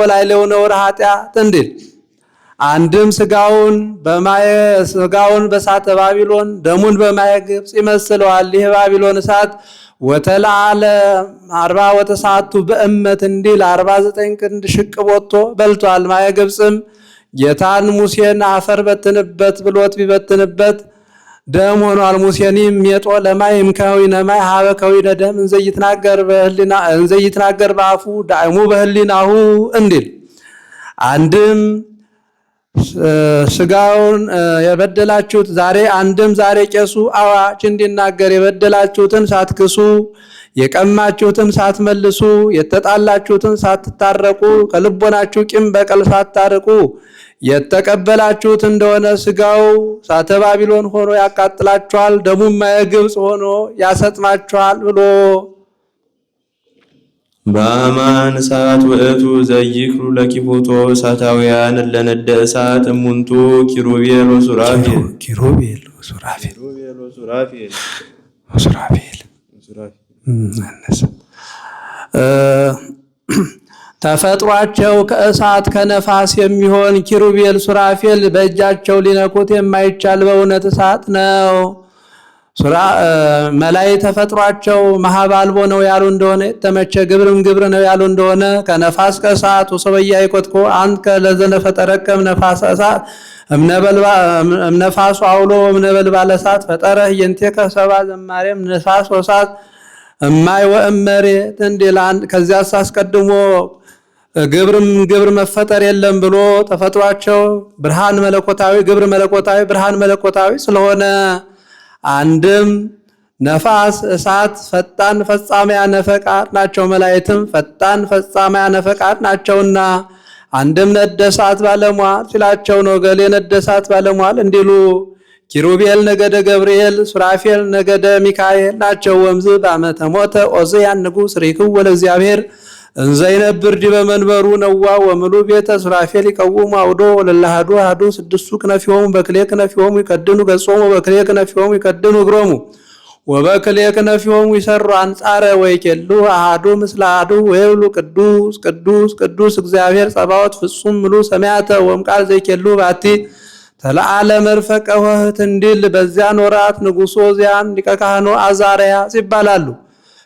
ላዕሌሁ ነውረ ኃጢአት እንዲል አንድም ሥጋውን በእሳተ ባቢሎን ደሙን በማየ ግብፅ ይመስለዋል። ይህ ባቢሎን እሳት ወተለዓለ 40 ወተሰዓቱ በእመት እንዲል 49 ክንድ ሽቅብ ወጥቶ በልቷል። ማየ ግብፅም ጌታን ሙሴን አፈር በትንበት ብሎት ቢበትንበት ደም ሆኗል። ሙሴኒ ሜጦ ለማይ እምከዊነ ማይ ሀበ ከዊነ ደም እንዘይትናገር በአፉ ዳእሙ በህሊናሁ እንዲል አንድም ሥጋውን የበደላችሁት ዛሬ ቄሱ አዋጅ እንዲናገር የበደላችሁትን ሳትክሱ የቀማችሁትን ሳትመልሱ የተጣላችሁትን ሳትታረቁ ከልቦናችሁ ቂም በቀል ሳታርቁ የተቀበላችሁት እንደሆነ ሥጋው እሳተ ባቢሎን ሆኖ ያቃጥላችኋል፣ ደሙም ማየ ግብፅ ሆኖ ያሰጥማችኋል ብሎ በአማን እሳት ውእቱ ዘይክሉ ለኪፎቶ እሳታውያን ለነደ እሳት እሙንቱ ኪሩቤል ወሱራፌል ተፈጥሯቸው ከእሳት ከነፋስ የሚሆን ኪሩቤል ሱራፌል በእጃቸው ሊነኩት የማይቻል በእውነት እሳት ነው። መላእክት ተፈጥሯቸው መሃባልቦ ነው ያሉ እንደሆነ የተመቸ ግብርም ግብር ነው ያሉ እንደሆነ ከነፋስ ከእሳት ወሰበያ ይቆጥቆ አንተ ለዘነፈጠረከም ነፋስ እሳት እምነፋሱ አውሎ እምነበልባለ እሳት ፈጠረ የንቴከ ሰባ ዘማሬም ነፋስ ወሳት እማይ ወእመሬት እንዲላን ከዚያ አስቀድሞ ግብር መፈጠር የለም ብሎ ተፈጥሯቸው ብርሃን መለኮታዊ ግብር መለኮታዊ ብርሃን መለኮታዊ ስለሆነ አንድም ነፋስ እሳት ፈጣን ፈጻሚያነ ፈቃድ ናቸው። መላእክትም ፈጣን ፈጻሚያነ ፈቃድ ናቸውና አንድም ነደ እሳት ባለሟል ሲላቸው ነው። ገሌ ነደ እሳት ባለሟል እንዲሉ ኪሩቤል ነገደ ገብርኤል ሱራፌል ነገደ ሚካኤል ናቸው። ወምዝ በዓመተ ሞተ ዖዝያን ንጉሥ ሪክው ወለእግዚአብሔር እንዘይነብር ዲበ መንበሩ ነዋ ወምሉ ቤተ ሱራፌል ይቀውሙ አውዶ ወለላሃዱ አሐዱ ስድስቱ ክነፊሆሙ በክልኤ ክነፊሆሙ ይከድኑ ገጾሙ በክልኤ ክነፊሆሙ ይከድኑ እግሮሙ ወበክልኤ ክነፊሆሙ ይሰሩ አንጻረ ወይኬሉ አሐዱ ምስለ አሐዱ ወይብሉ ቅዱስ ቅዱስ ቅዱስ እግዚአብሔር ጸባዖት ፍጹም ምሉ ሰማያተ ወምቃል ዘይኬሉ ባቲ ተለዓለ መርፈቀ ወህት እንዲል በዚያን ወራት ንጉሡ ዖዝያን ሊቀ ካህኑ አዛርያስ ይባላሉ።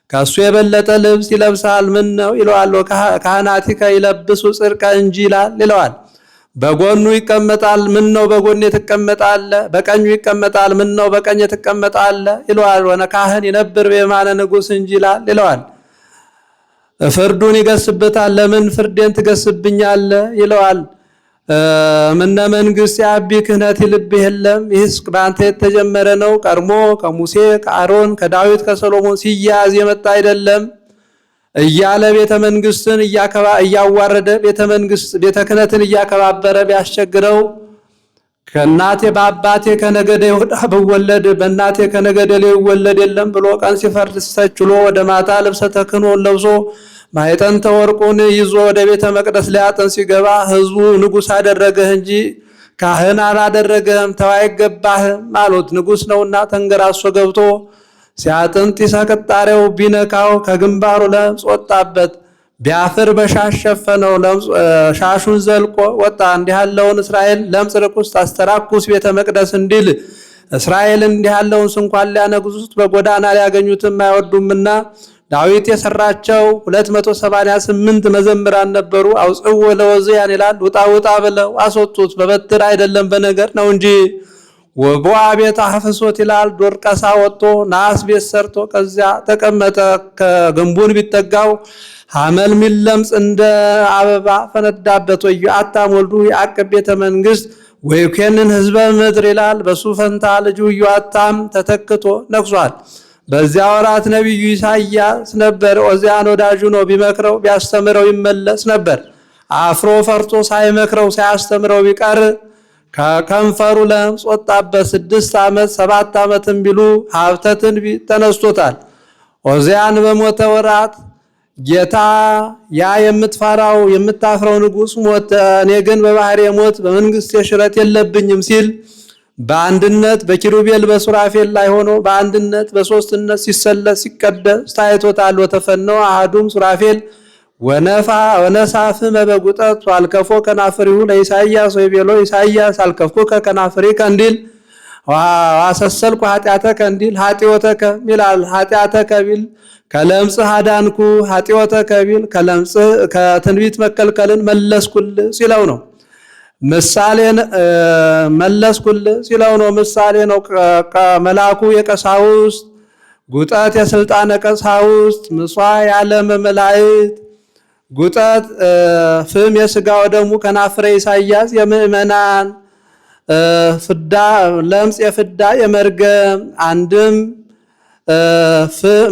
ከሱ የበለጠ ልብስ ይለብሳል ምን ነው ይለዋል። ካህናቲከ ይለብሱ ጽድቀ እንጂ ይለዋል። በጎኑ ይቀመጣል ምን ነው በጎኔ ትቀመጣለህ፣ በቀኙ ይቀመጣል ምን ነው በቀኝ ትቀመጣለህ ይለዋል። ወነ ካህን ይነብር በየማነ ንጉሥ እንጂ ይለዋል። ፍርዱን ይገስበታል ለምን ፍርዴን ትገስብኛለህ ይለዋል። ምነ መንግሥት የአቢ ክህነት ይልብህ የለም ይህስ በአንተ የተጀመረ ነው። ቀድሞ ከሙሴ ከአሮን ከዳዊት ከሰሎሞን ሲያዝ የመጣ አይደለም እያለ ቤተ መንግሥትን እያዋረደ ቤተ ክህነትን እያከባበረ ቢያስቸግረው ከእናቴ በአባቴ ከነገደ ይሁዳ ብወለድ በእናቴ ከነገደ ሊወለድ የለም ብሎ ቀን ሲፈርድ ተችሎ ወደ ማታ ልብሰ ተክህኖን ለብሶ ማዕጠንተ ወርቁን ይዞ ወደ ቤተ መቅደስ ሊያጥን ሲገባ ሕዝቡ ንጉሥ አደረገህ እንጂ ካህን አላደረገህም ተው አይገባህም አሉት። ንጉሥ ነውና ተንገራሶ ገብቶ ሲያጥን ጢሰ ቅጣሬው ቢነካው ከግንባሩ ለምጽ ወጣበት። ቢያፍር በሻሽ ሸፈነው፣ ሻሹን ዘልቆ ወጣ። እንዲህ ያለውን እስራኤል ለምጽ ርኩስ ታስተራኩስ ቤተ መቅደስ እንዲል እስራኤል እንዲህ ያለውን እንኳን ሊያነግሱት በጎዳና ሊያገኙትም አይወዱምና ዳዊት የሰራቸው 288 መዘምራን ነበሩ። አውጽዎ ለዖዝያን ይላል። ውጣ ውጣ ብለው አስወጡት። በበትር አይደለም በነገር ነው እንጂ። ወቦአ ቤተ አፍሶት ይላል። ዶርቀሳ ወጥቶ ናስ ቤት ሰርቶ ከዚያ ተቀመጠ። ከግንቡን ቢጠጋው ሐመል ሚለምጽ እንደ አበባ ፈነዳበት። ወኢዮአታም ወልዱ ያዕቅብ ቤተ መንግሥት ወይኮንን ሕዝበ ምድር ይላል። በሱ ፈንታ ልጁ ኢዮአታም ተተክቶ ነግሷል። በዚያ ወራት ነቢዩ ኢሳይያስ ነበር። ዖዝያን ወዳጁ ነው፣ ቢመክረው ቢያስተምረው ይመለስ ነበር። አፍሮ ፈርቶ ሳይመክረው ሳያስተምረው ቢቀር ከከንፈሩ ለምጽ ወጣበት። 6 ዓመት 7 ዓመትም ቢሉ ሀብተ ትንቢት ተነስቶታል። ዖዝያን በሞተ ወራት ጌታ ያ የምትፈራው የምታፍረው ንጉሥ ሞተ፣ እኔ ግን በባህሬ ሞት በመንግሥት ሽረት የለብኝም ሲል በአንድነት በኪሩቤል በሱራፌል ላይ ሆኖ በአንድነት በሶስትነት ሲሰለስ ሲቀደስ ታይቶታል። ወተፈነው አሐዱም ሱራፌል ወነሳፍመ በጉጠት አልከፎ ከናፍሪሁ ለኢሳይያስ ወይቤሎ ኢሳይያስ አልከፍኩ ከናፍሪከ እንዲል ዋሰሰልኩ ኃጢአተከ እንዲል ኃጢአተከ ይላል። ኃጢአተከ ቢል ከለምጽ አዳንኩ፣ ኃጢአተከ ቢል ከለምጽ ከትንቢት መከልከልን መለስኩል ሲለው ነው። ምሳሌ መለስኩል ሲለው ነው። ምሳሌ ነው። መልአኩ የቀሳውስት ጉጠት የስልጣነ ቀሳውስት ምጽዋዕ የዓለመ መላእክት ጉጠት ፍም የሥጋው ደሙ ከናፍረ ኢሳይያስ የምእመናን ፍዳ ለምጽ የፍዳ የመርገም አንድም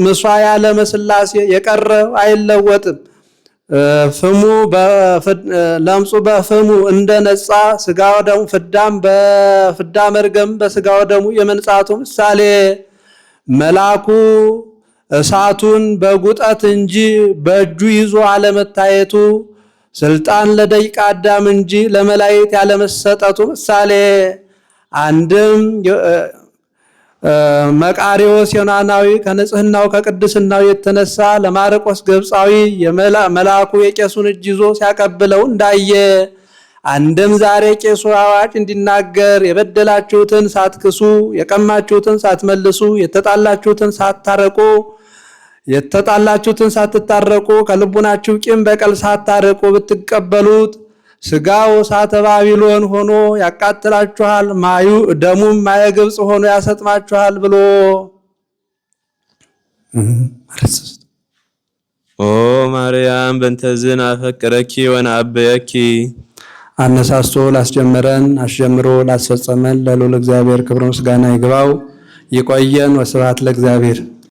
ምጽዋዕ የዓለመ ሥላሴ የቀረው አይለወጥም። ፍሙ ለምጹ በፍሙ እንደነጻ ሥጋው ደሙ ፍዳም በፍዳ መርገም በሥጋው ደሙ የመንጻቱ ምሳሌ መልአኩ እሳቱን በጉጠት እንጂ በእጁ ይዞ አለመታየቱ ስልጣን ለደቂቀ አዳም እንጂ ለመላእክት ያለመሰጠቱ ምሳሌ አንድም መቃሪዎስ ዮናናዊ ከንጽህናው ከቅድስናው የተነሳ ለማርቆስ ግብፃዊ መልአኩ የቄሱን እጅ ይዞ ሲያቀብለው እንዳየ፣ አንድም ዛሬ ቄሱ አዋጅ እንዲናገር የበደላችሁትን ሳትክሱ፣ የቀማችሁትን ሳትመልሱ፣ የተጣላችሁትን ሳትታረቁ፣ ከልቡናችሁ ቂም በቀል ሳታርቁ ብትቀበሉት ስጋው እሳተ ባቢሎን ሆኖ ያቃጥላችኋል፣ ደሙም ማየ ግብፅ ሆኖ ያሰጥማችኋል ብሎ ኦ ማርያም በእንተዝን አፈቅረኪ ወነአበየኪ። አነሳስቶ ላስጀመረን አስጀምሮ ላስፈጸመን ለልዑል እግዚአብሔር ክብር ምስጋና ይግባው። ይቆየን። ወስብሐት ለእግዚአብሔር።